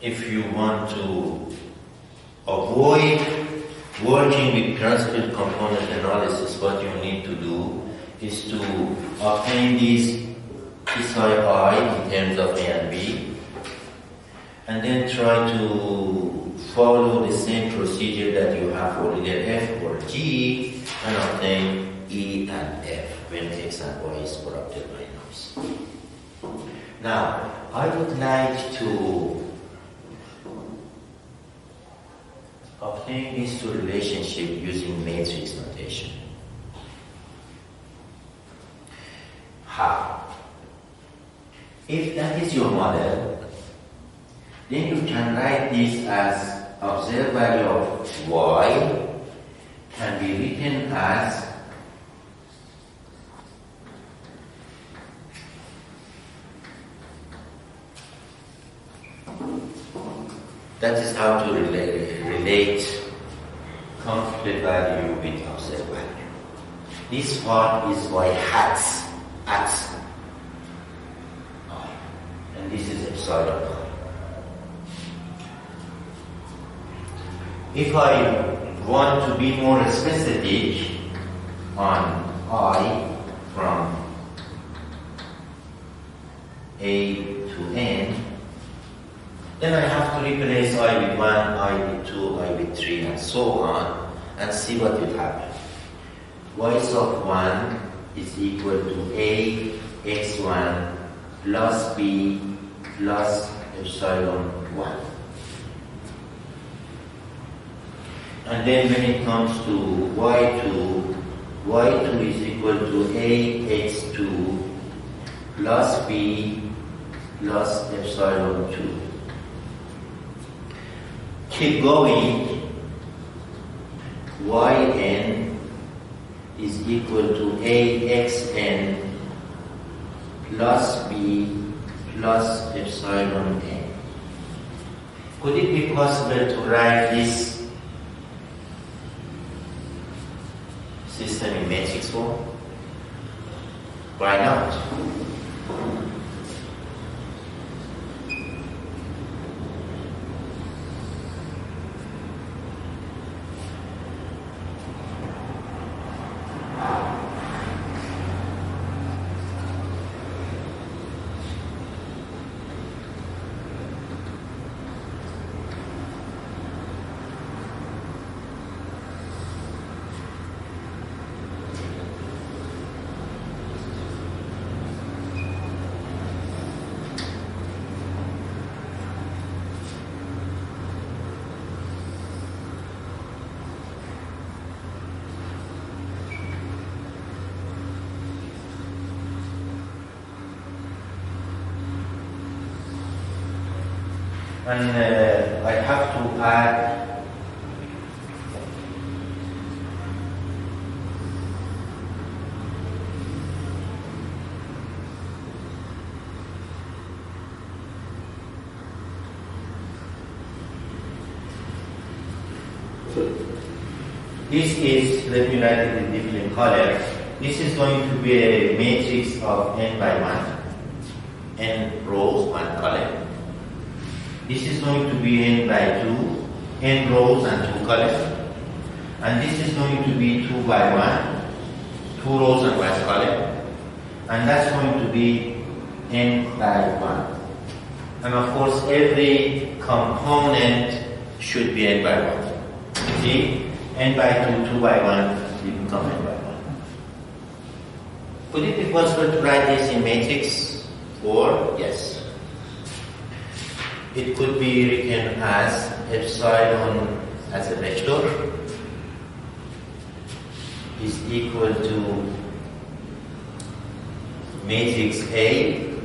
if you want to avoid working with principal component analysis, what you need to do is to obtain these psi in terms of A and B, and then try to follow the same procedure that you have for either F or G and obtain E and F when X and Y is corrupted by noise. Now, I would like to obtain these two relationships using matrix notation. How? If that is your model, then you can write this as observed value of Y can be written as that is how to relate computed value with observed value. This part is Y hats at I, and this is epsilon I. If I want to be more specific on I from A to N, then I have to replace I with 1, I with 2, I with 3, and so on, and see what will happen. Y sub 1 is equal to A x1 plus B plus epsilon 1. And then when it comes to y2, y2 is equal to ax2 plus b plus epsilon 2. Keep going. Yn is equal to axn plus b plus epsilon n. Could it be possible to write this system in matrix form? Why not? And I have to add this is, let me write it in different color. This is going to be a matrix of n by 1, n rows, 1 column. This is going to be n by 2, n rows and 2 columns. And this is going to be 2 by 1, 2 rows and 1 column. And that's going to be n by 1. And of course, every component should be n by 1. See, n by 2, 2 by 1, it becomes n by 1. Could it be possible to write this in matrix 4? Yes. It could be written as epsilon as a vector is equal to matrix A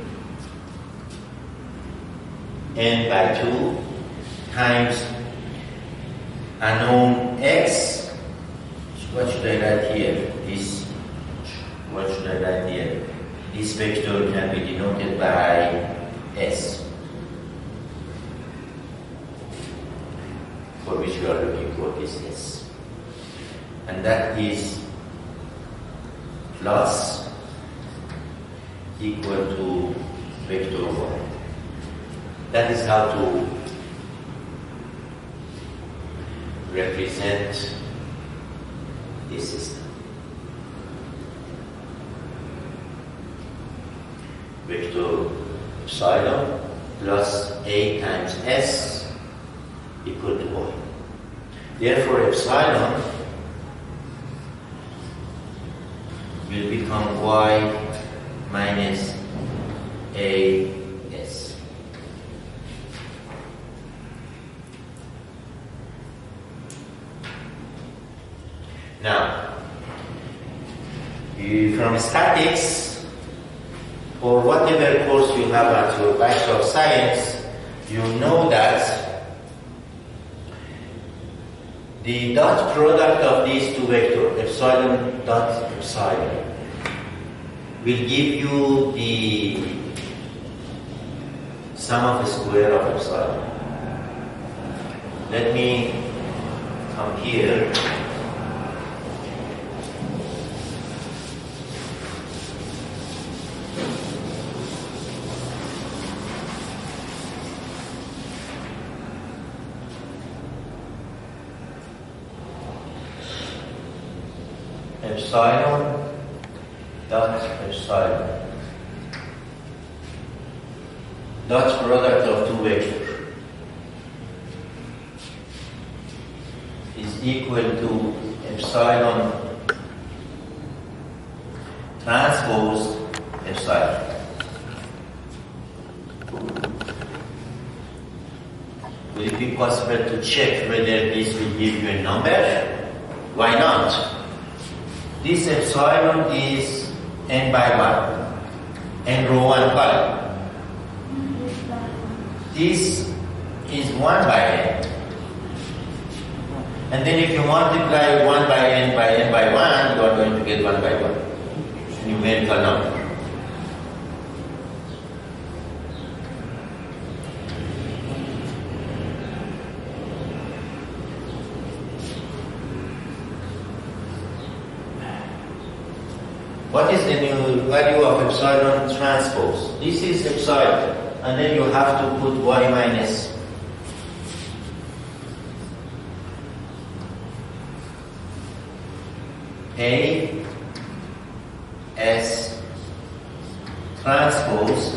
n by 2 times unknown x. What should I write here? What should I write here? This vector can be denoted by S, for which we are looking for this S. And that is plus equal to vector 1. That is how to represent this system. Vector epsilon plus A times S equal to 1. Therefore, epsilon will become y minus AS. Now, from statics, or whatever course you have at your Bachelor of Science, you know that the dot product of these two vectors, epsilon dot epsilon, will give you the sum of the square of epsilon. Let me come here. Epsilon dot epsilon, dot product of two vectors, is equal to epsilon transpose epsilon. Would it be possible to check whether this will give you a number? Why not? This epsilon is n by 1, n row 1 column. This is 1 by n. And then if you multiply 1 by n by n by 1, you are going to get 1 by 1, numerical number. What is the new value of epsilon transpose? This is epsilon, and then you have to put y minus A S transpose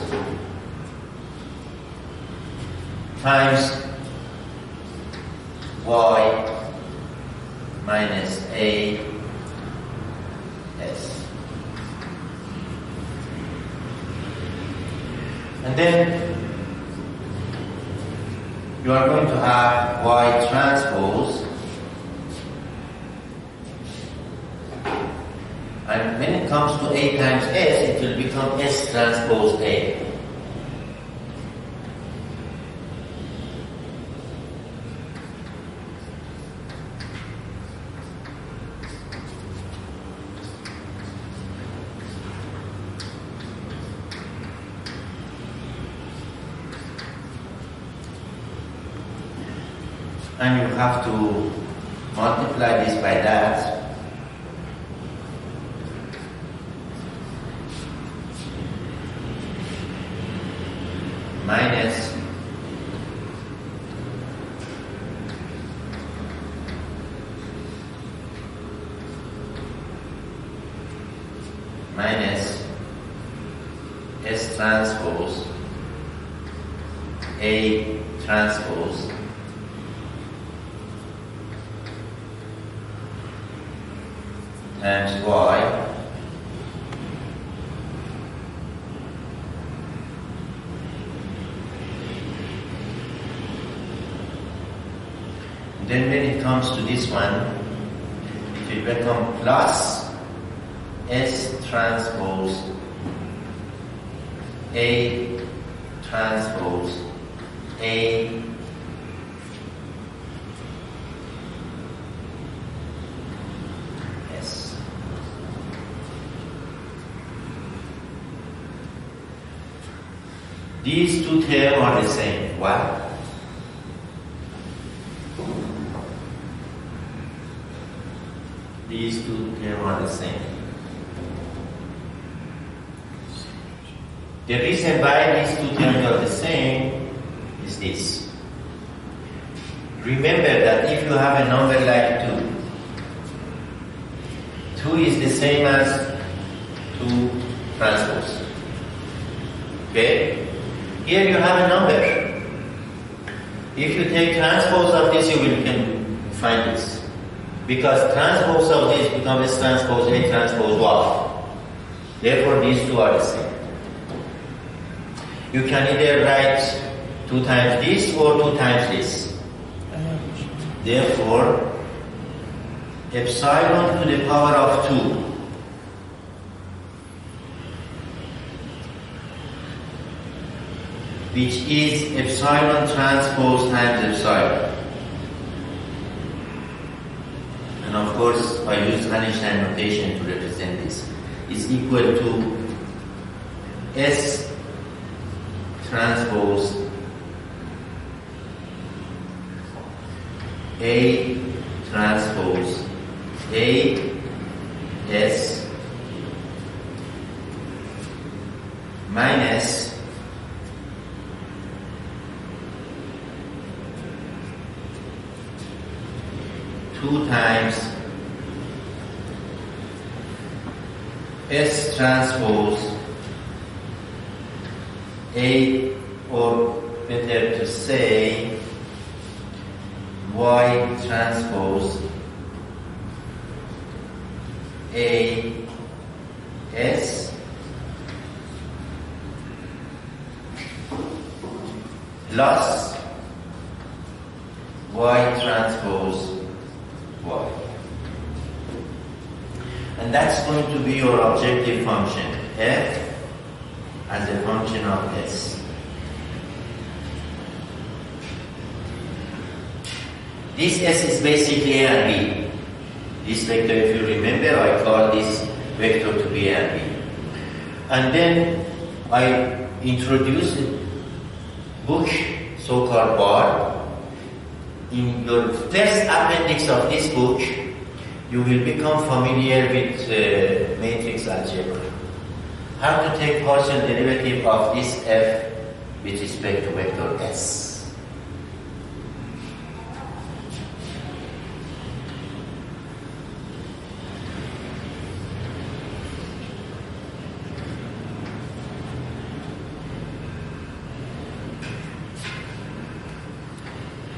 times y minus A S. And then you are going to have y transpose, and when it comes to A times S, it will become S transpose A. And you have to multiply this by that. Minus S transpose A transpose times y then when it comes to this one, it will become plus S transpose A transpose A S. These two terms are the same. Why? These two terms are the same. The reason why these two terms are the same is this. Remember that if you have a number like 2 is the same as 2 transpose. Okay? Here you have a number. If you take transpose of this, you can find this. Because transpose of this becomes transpose A transpose Y. Therefore, these two are the same. You can either write 2 times this or 2 times this. Therefore, epsilon to the power of 2 which is epsilon transpose times epsilon. And of course, I use Einstein notation to represent this. Is equal to S transpose A transpose A S minus two times S transpose A, or better to say Y transpose A S plus y transpose y. And that's going to be your objective function, f as a function of s. This s is basically A and B. This vector, if you remember, I call this vector to be A and B. And then I introduce a book, so-called bar. In your first appendix of this book, you will become familiar with matrix algebra. How to take partial derivative of this f with respect to vector s.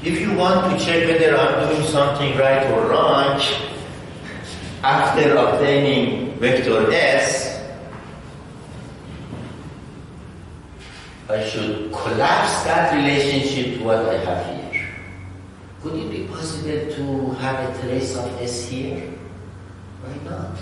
If you want to check whether I'm doing something right or wrong, after obtaining vector s, I should collapse that relationship to what I have here. Could it be possible to have a trace of s here? Why not?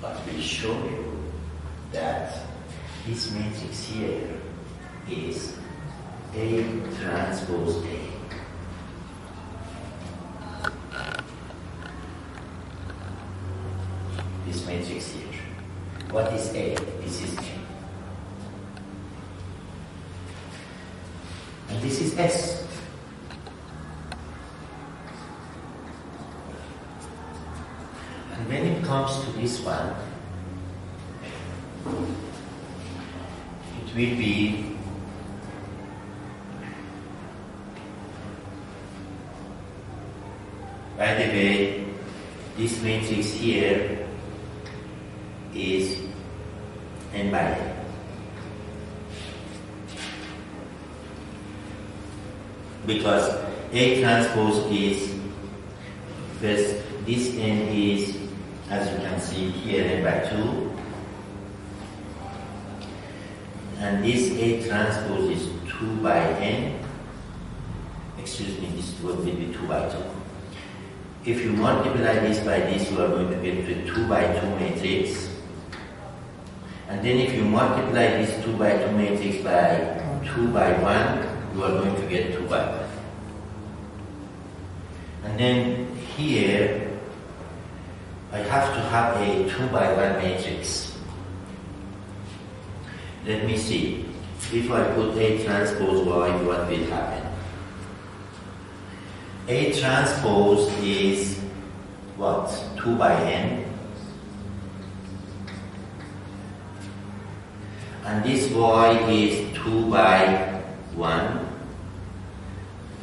But we'll show you that this matrix here is A transpose A. This matrix here. What is A? This is A. And this is S. And when it comes to this one, it will be by the way, this matrix here is n by n. Because A transpose is, first this n is, as you can see here, n by 2. And this A transpose is 2 by n. Excuse me, this will be 2 by 2. If you multiply this by this, you are going to get a 2 by 2 matrix. And then if you multiply this 2 by 2 matrix by 2 by 1, you are going to get 2 by 1. And then here, I have to have a 2 by 1 matrix. Let me see. If I put A transpose Y, what will happen? A transpose is what? 2 by n. And this Y is 2 by 1.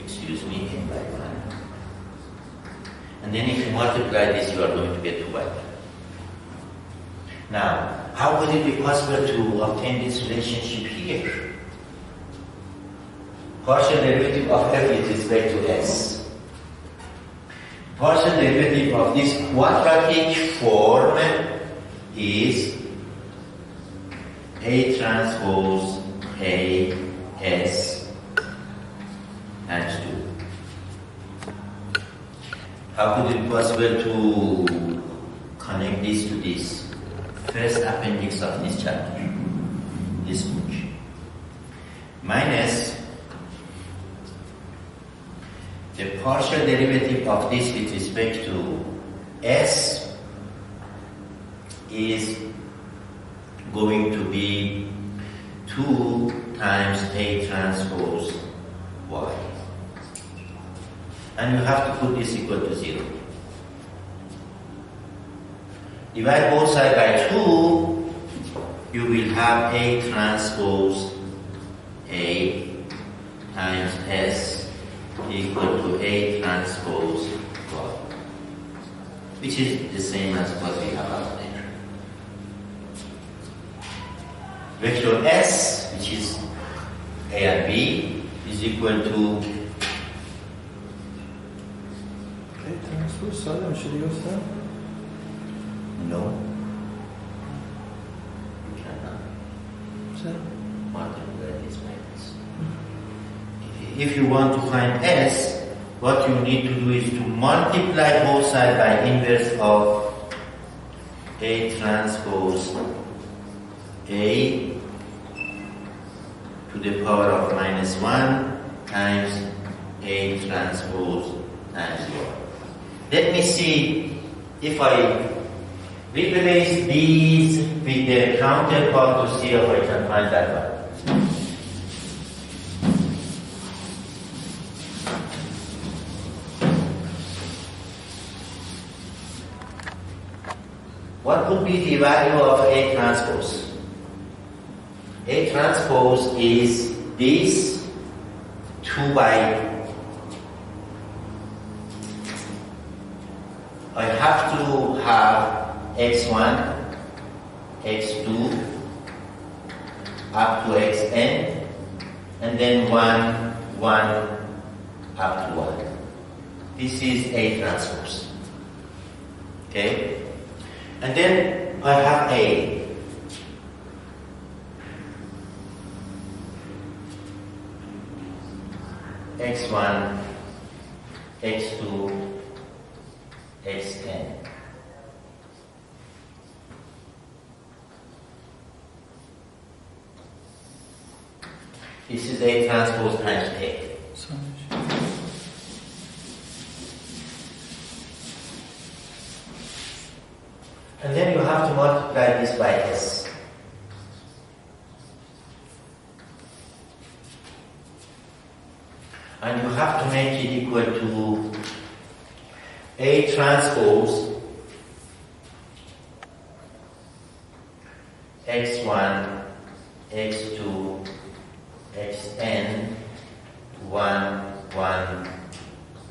Excuse me, n by 1. And then if you multiply this, you are going to get 2 by 1. Now, how would it be possible to obtain this relationship here? Partial derivative of f with respect to s. Partial derivative of this quadratic form is A transpose A S times 2. How could it be possible to connect this to this? First appendix of this chapter, this book, minus the partial derivative of this with respect to s is going to be 2 times A transpose Y. And you have to put this equal to 0. Divide both sides by 2, you will have A transpose A times S equal to A transpose Y, which is the same as what we have out there. Vector S, which is A and B, is equal to A transpose ساده میشه دیگه استاد؟ no. You cannot چرا؟ multiply this by this. If you want to find S, what you need to do is to multiply both sides by inverse of A transpose A to the power of -1 times A transpose times Y. Let me see if I replace these with their counterpart to see if I can find that one. What would be the value of A transpose? A transpose is this 2 by, I have to have x1, x2, up to xn, and then 1, 1, up to 1. This is A transpose. Okay? And then I have A. x1, x2, xn. This is A transpose times A. And then you have to multiply this by S. And you have to make it equal to A transpose x1, x2, xn, 1, 1,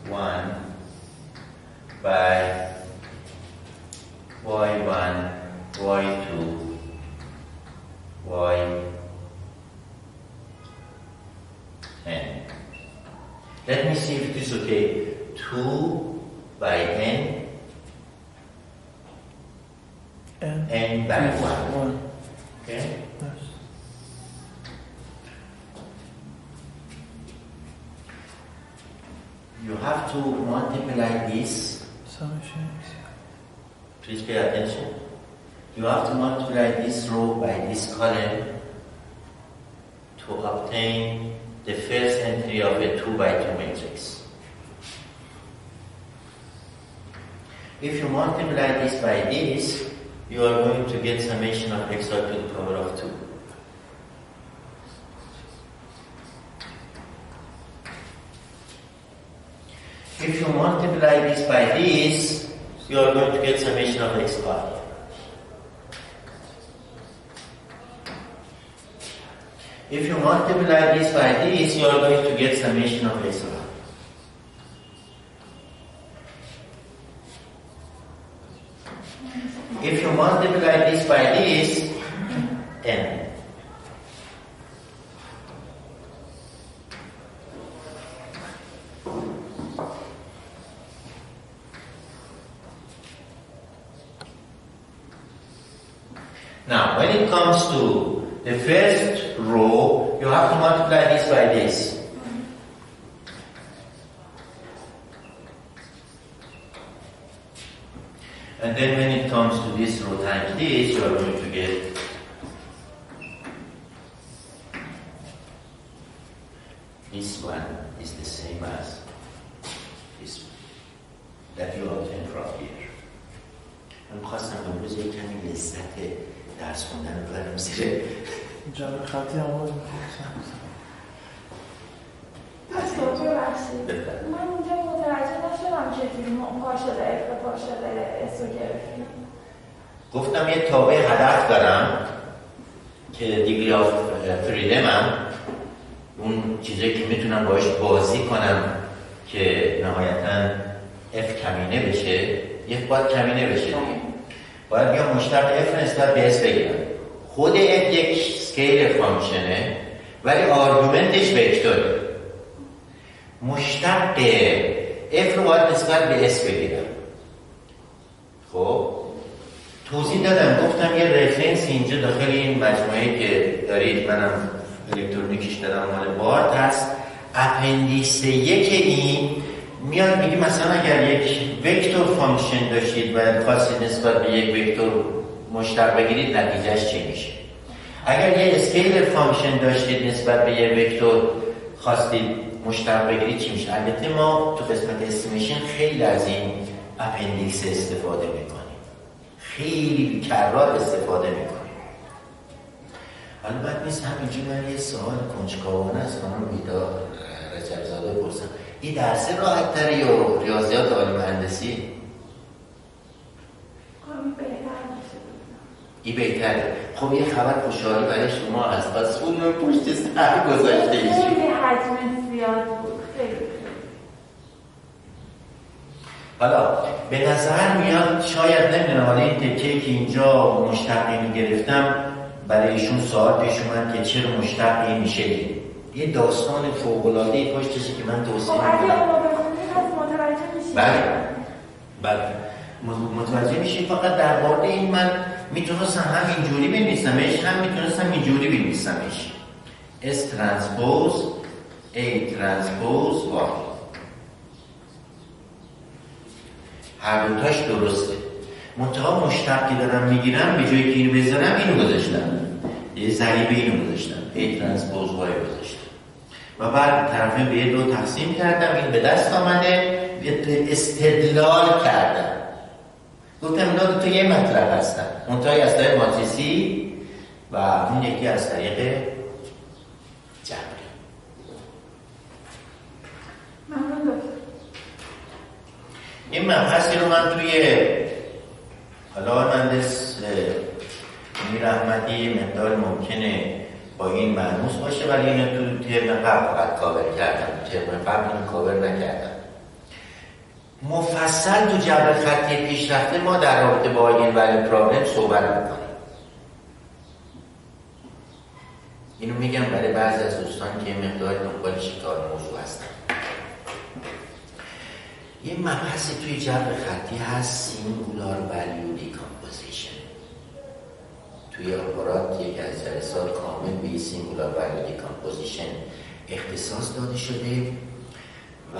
1 by y1, y2, yn. Let me see if it is okay. 2 by n, n by 1. Okay? Yes. You have to multiply this. Please pay attention. You have to multiply this row by this column to obtain the first entry of a 2 by 2 matrix. If you multiply this by this, you are going to get summation of x to the power of 2. If you multiply this by this, you are going to get summation of x bar. If you multiply this by this, you are going to get summation of x bar. If you multiply this by this, n. Now, when it comes to the first row, you have to multiply this by this. And then when it comes to this row times this, you are going to get this one is the same as this that you obtain from here. من خواستم امروز یک کمی لذت درس خوندن رو برم زیر جبر خطی هم باید دکتر ببخشید من اینجا متوجه نشدم چجوری پا شده اسو گرفتیم. گفتم یه تابع هدف دارم که دیگری آف فریدمم، اون چیزایی که میتونم باش بازی کنم که نهایتاً F کمینه بشه، F باید کمینه بشه دیگه. باید بیام مشتق F نسبت به S بگیرم. خود F یک سکیل فانکشنه ولی آرگومنتش وکتوره. مشتق F رو باید نسبت به S بگیرم. خب توضیح دادم، گفتم یه رفرنس اینجا داخل این مجموعه که دارید، منم الکترونیکیش دارم مال بارت هست، اپندیکس 1 این میاد میگه مثلا اگر یک وکتور فانکشن داشتید و خواستید نسبت به یک وکتور مشتق بگیرید نتیجهش چی میشه. اگر یه اسکیلر فانکشن داشتید نسبت به یک وکتور خواستید مشتق بگیرید چی میشه. البته ما تو قسمت استیمیشن خیلی از این اپندیکس استفاده میکنیم، خیلی کرات استفاده میکنیم. البته نیست همینجور من یه سوال کنجکاوانه است خانم بیدا رجب زاده پرسم، این درس راحت تره یا ریاضیات عالی مهندسی؟ این بهتره. خب یه خبر خوشحالی برای شما هست، پس اون رو پشت سر گذاشته ایشی خیلی حجم زیاد بود، خیلی. حالا به نظر میاد شاید نمیدونم، حالا این تکیه که اینجا مشتقی میگرفتم برای ایشون سوال پیش اومد که چرا مشتقی میشه. یه داستان فوق‌العاده‌ای پشتشه که من توصیه میکنم. خب اگه اونو بخونید پس متوجه میشید. بله متوجه میشید. فقط در مورد این من میتونستم هم اینجوری بنویسمش، هم میتونستم اینجوری بنویسمش. S ترانسپوز A ترانسپوز Y. هر دوتاش درسته. منتها مشتقی دارم میگیرم، به جایی که اینو بذارم اینو گذاشتم، یه ضریب اینو گذاشتم، A ترانسپوز Y گذاشتم و بعد طرفین به یه دو تقسیم کردم، این به دست آمده، استدلال کردم. گفتم اینا دو تا یه مطلب هستن، منتهی از طریق ماتریسی و اون یکی از طریق جبری. ممنون دکتر. این مبحثی رو من توی حالا مهندس امیر احمدی مقدار ممکنه با این ملموس باشه، ولی اینو تو ترم قبل فقط کاور کردم، ترم قبل اینو کاور نکردم. مفصل تو جبر خطی پیشرفته ما در رابطه با آیگن ولی پرابلم صحبت میکنیم. اینو میگم برای بعضی از دوستان که مقدار دنبال کار موضوع هستن. یه مبحثی توی جبر خطی هست، سینگولار ولیو دیکامپوزیشن. توی آپارات یک از جلسات کامل به سینگولار ولیو دیکامپوزیشن اختصاص داده شده و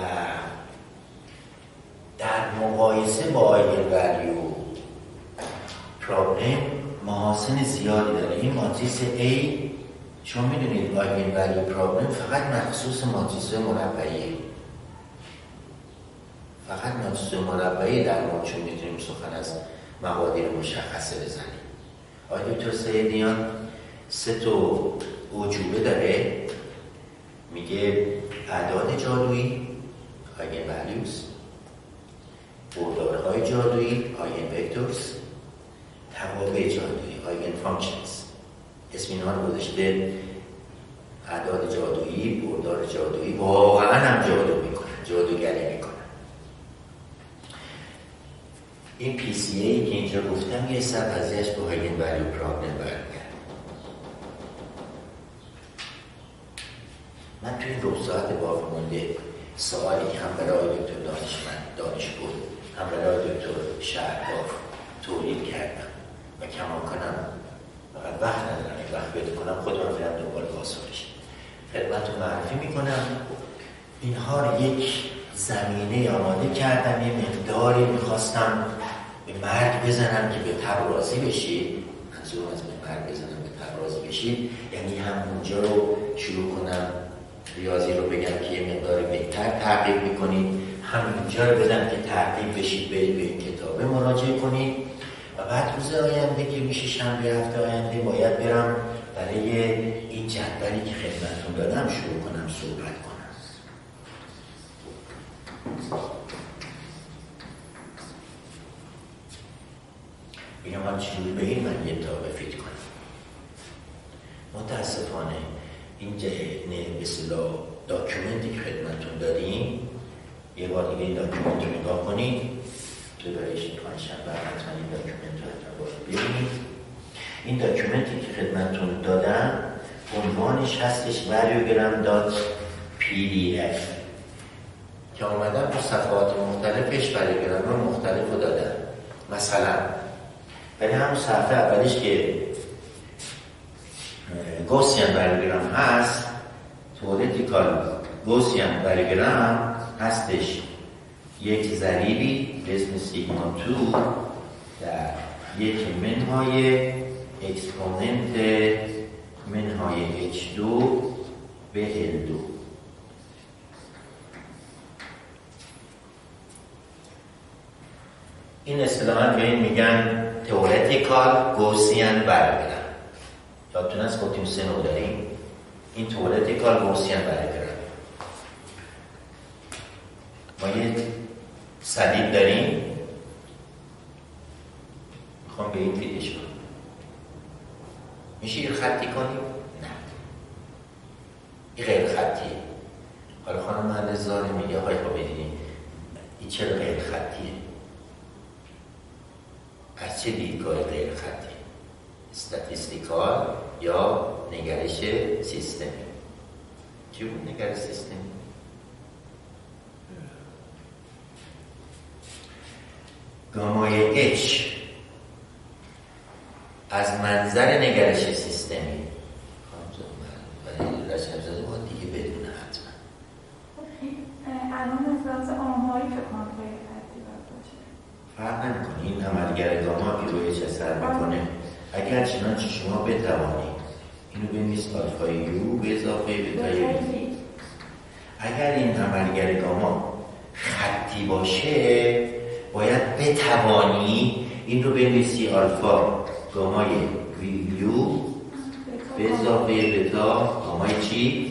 در مقایسه با آیگن ولیو پرابلم محاسن زیادی داره. این ماتریس A شما میدونید آیگن ولیو پرابلم فقط مخصوص ماتریس مربعیه، فقط ماتریس مربعی در ما چون میتونیم سخن از مقادیر مشخصه بزنیم. آقای دکتر سیدیان سه تا وجوبه داره، میگه اعداد جادویی آیگن ولیوز، بردارهای جادویی آیگن وکتورز، توابع جادویی آیگن فانکشنز. اسم اینا رو گذاشته اعداد جادویی، بردار جادویی. واقعا هم جادو میکنن، جادوگری میکنن. این PCA که اینجا گفتم یه سر قضیهش با آیگن ولیو پرابلم برمیگرده. من توی این روزات باقی مونده سوالی که هم برای دکتر دانشپور هم برای دکتر شهریار تولید کردم و کماکنم فقط وقت ندارم، یک وقت پیدا کنم خودم برم دنبال پاسخش خدمتتون معرفی میکنم. اینها رو یک زمینه آماده کردم، یه مقداری میخواستم به مرگ بزنم که به تب راضی بشید. منظور از به مرگ بزنم به تب راضی بشید یعنی هم اونجا رو شروع کنم ریاضی رو بگم که یه مقدار بهتر تعقیب میکنید، هم اینجا رو بدم که تعقیب بشید برید به این کتابه مراجعه کنید. و بعد روز آینده که میشه شنبه هفته آینده باید برم برای این جدولی که خدمتتون دادم شروع کنم صحبت کنم. بگم حال چجوری به این من یه تابه فیت کنم. متاسفانه این به اصطلاح داکیومنتی که خدمتتون دادیم، یه بار دیگه این داکیومنت رو نگاه کنید، پریپریشن پنجشنبه حتما این داکیومنت رو ببینید. این داکیومنتی که خدمتتون دادم عنوانش هستش variogram.pdf که آمدن تو صفحات مختلفش variogram رو مختلف رو دادن. مثلا برای همون صفحه اولش که گوسیان variogram هست، تئوریتیکال گوسیان variogram هستش یک ضریبی به اسم سیگما 2 در یک منهای اکسپوننت منهای h2 به l2. این اصطلاحاً به این میگن تئوریتیکال گوسیان variogram. یادتون هست گفتیم سه نوع داریم. این تئوریتیکال گوسیان variogram. ما یه صلیب داریم، میخوام به این فیتش کنم. میشه یه خطی کنیم؟ نه، این غیر خطیه. حالا خانم مهندس زاری میگه آقای خب بدینیم این چرا غیر خطیه؟ از چه دیدگاه غیر خطی؟ استاتیستیکال یا نگرش سیستمی؟ چی بود نگرش سیستمی؟ گامای H از منظر نگرش سیستمی برای رشن‌زاده باید دیگه بدونه حتما. الان از لحاظ آماری فکر کنم غیر خطی باید باشه. فرق نمی‌کنه این عملگر گاما که روی چه اثر میکنه. اگر چنانچه شما بتوانید اینو بنویسید آلفا یو به اضافه بتای بی، اگر این عملگر گاما خطی باشه باید بتوانی این رو بنویسی آلفا گامای یو به اضافه بتا گامای چی؟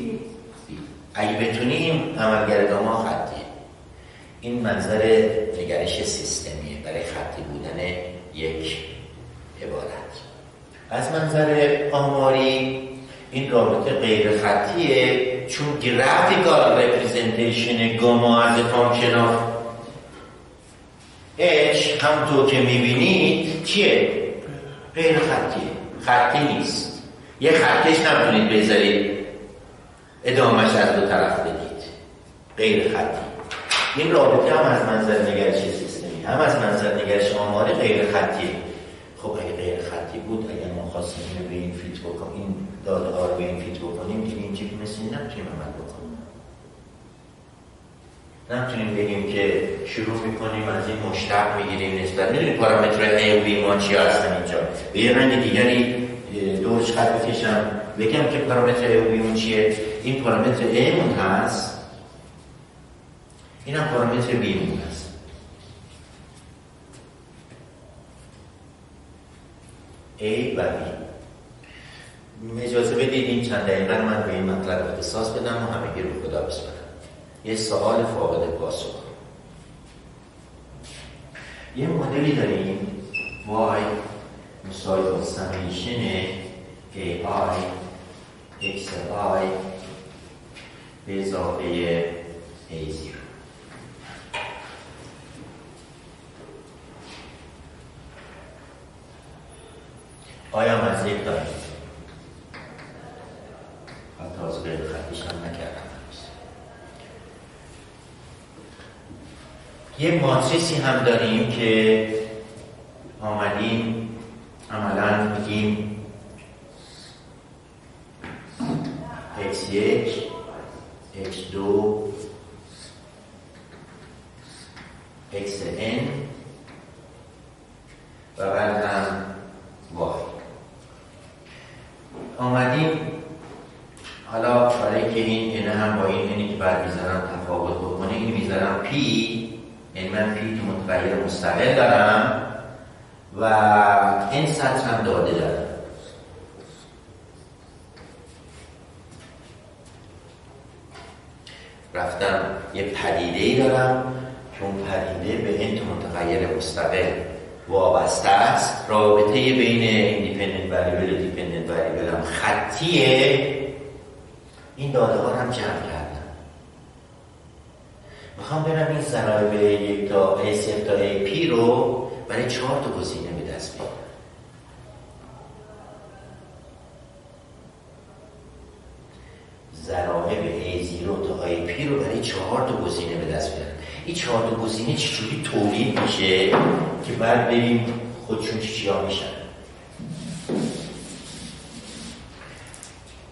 بی. اگه بتونیم عملگر گاما خطیه. این منظر نگرش سیستمیه برای خطی بودن یک عبارت. از منظر آماری این رابطه غیر خطیه چون گرافیکال رپرزنتیشن گاما از فانکشن آف H همونطور که میبینید چیه؟ غیر خطیه، خطی نیست. یه خطیش نمیتونید بذارید ادامهش از دو طرف بدید، غیر خطی. این رابطه هم از منظر نگرش سیستمی هم از منظر نگرش آماری غیر خطیه. خب اگه غیر خطی بود، اگر ما خواستیم اینو به این فیت بکنیم، این داده ها رو به این فیت بکنیم، دیگه این چیزی مثل این نمیتونیم عمل بکنیم. نمیتونیم بگیم که شروع میکنیم از این مشتق میگیریم نسبت. میدونیم پارامتر A و B ما چی هستن اینجا. به یه رنگ دیگری دورش خط بکشم بگم که پارامتر A و B اون چیه. این پارامتر A مون هست، این هم پارامتر B مون هست. A و B. اجازه بدید این چند دقیقه من به این مطلب اختصاص بدم و همگی رو خدا بسپارم. یه سوال فاقد پاسخ. یه مدلی داریم y مساوی سمیشن ai xi به اضافه a0. آیا مزید داریم؟ حتی از غیر خطیش هم نکردم. یه ماتریسی هم داریم که آمدیم عملاً بگیم x1 x2 xn و بعد هم y. آمدیم حالا برای که این هم با اینی که بعد میذارم تفاوت بکنه، این میذارم p، یعنی من پی که متغیر مستقل دارم و این سطر هم داده دارم. رفتم یه پدیده‌ای دارم که اون پدیده به انت متغیر مستقل وابسته است. رابطه بین ایندیپندنت واریبل و دیپندنت واریبل هم خطیه. این داده ها هم جمع کردم. میخوام برم این ضرایب یک تا A0 تا AP رو برای 4 تا گزینه به دست بیارم. ضرایب A0 تا AP رو برای 4 تا گزینه به دست بیارم. این 4 تا گزینه چجوری تولید میشه که بعد ببینیم خودشون چیا میشن.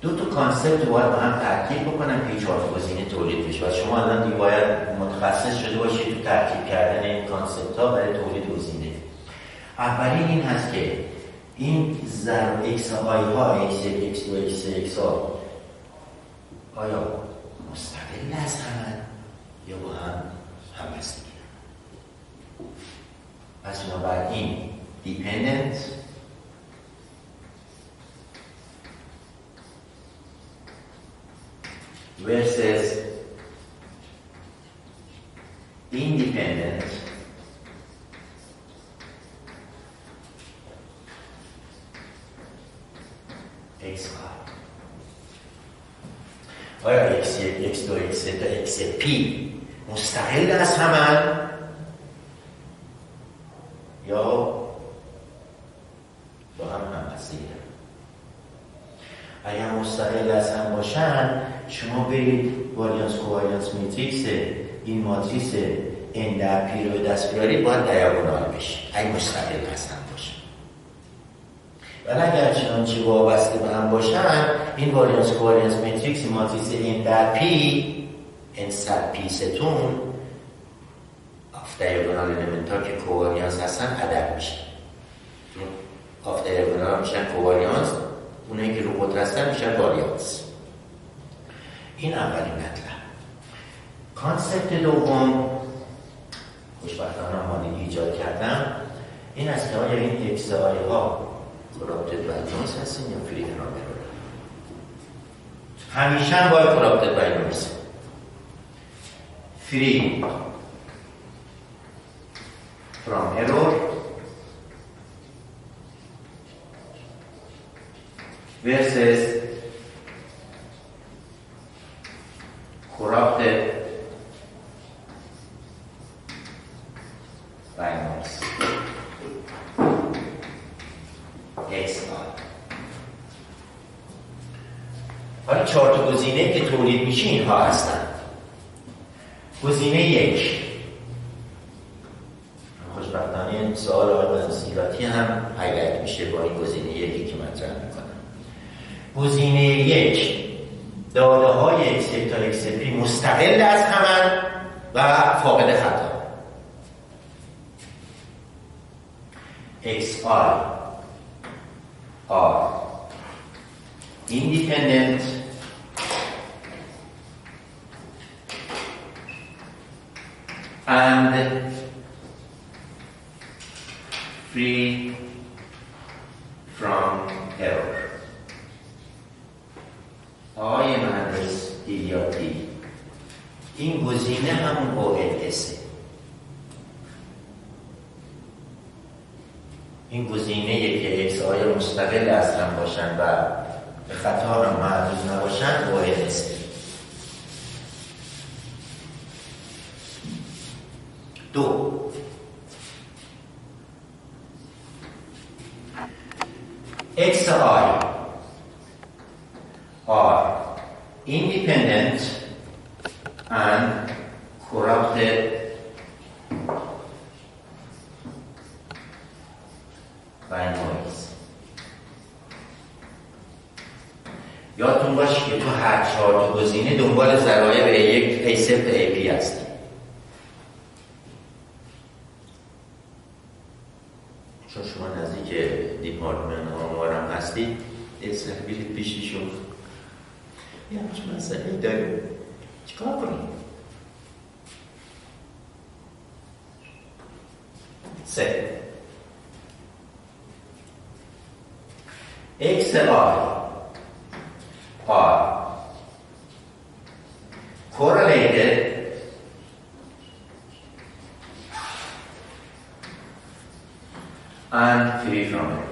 دو تا کانسپت رو باید با هم ترکیب بکنم که 4 تا گزینه تولید بشه و شما الان دیگه باید متخصص شده باشید تو ترکیب کردن این کانسپت ها برای تولید گزینه. اولین این هست که این ضرب x آی ها x1 x2 x3 x آیا مستقل از همن یا با هم هستن؟ پس بنابراین dependent versus independent x آیا x1 x2 x3 تا xp مستقل از همن یا با هم هستن؟ اگر مستقل از هم باشن شما برید واریانس کوواریانس ماتریکس این ماتریس n در پی رو به دست بیارید باید دیاگونال بشه اگه مستقل از هم باشن. ولی اگر چنانچه وابسته به هم باشن این واریانس کوواریانس ماتریکس این ماتریس n در پی n سر پی ستون آف دیاگونال الیمنت ها که کوواریانس هستن عدد میشه. آف دیاگونال ها میشن کوواریانس، اونایی که رو قطر هستن میشن واریانس. این اولین مطلب. کانسپت دوم خوشبختانه مانی ایجاد کردم این است که آیا این اکس آی ها کراپتد بای نویز هستن یا فری فرام ارور؟ همیشه باید کراپتد بای نویز. فری فرام ارور versus corrupted by noise x حالا 4 تا گزینه که تولید میشه اینها هستن. گزینه 1 خوشبختانه سوال آقای سیراتی هم هایلایت میشه با این گزینه 1 که مطرح میکنم. گزینه 1 داده های x1 تا xp مستقل از همن و فاقد خطا. xi are independent and free from error. آقای مهندس دیلیاتی این گزینه همون OLS. این گزینه که x آیا مستقل از هم باشن و به خطا هم معرض نباشن OLS. دو x آی are independent and corrupted by noise. یادتون باشه که تو هر 4 تا گزینه دنبال ضرایب یک A0 تا AP هستی. چون شما نزدیک دیپارتمنت آمارم هستید اصلاح برید پیشیشون یه همچه مسئله داریم چیکار کنیم؟ 3 X and I are correlated and free from it.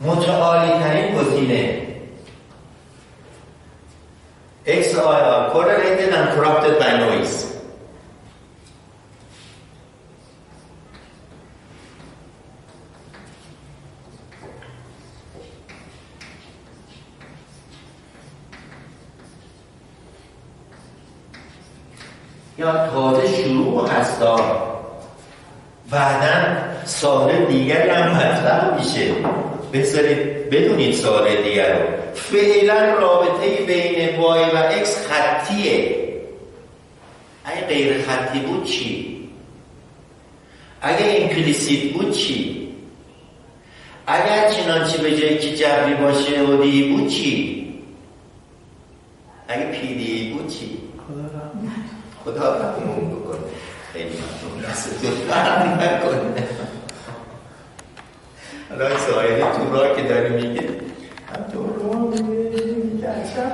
متعالی ترین گزینه X and I are correlated and corrupted by noise. یا تازه شروع هستا بعداً سوال دیگری هم مطرح میشه. بذارید بدونید سوال دیگر رو. فعلا رابطه بین y و x خطیه. اگه غیر خطی بود چی؟ اگه ایمپلیسیت بود چی؟ اگر چنانچه به جایی که جبری باشه ودی بود چی؟ اگه پیدی بود چی؟ خدا رحمون بکن. خیلی ممنون دستتون فرق نکنه. حالا سایه تو راه که داری میگه هم تو راه میگه اصلا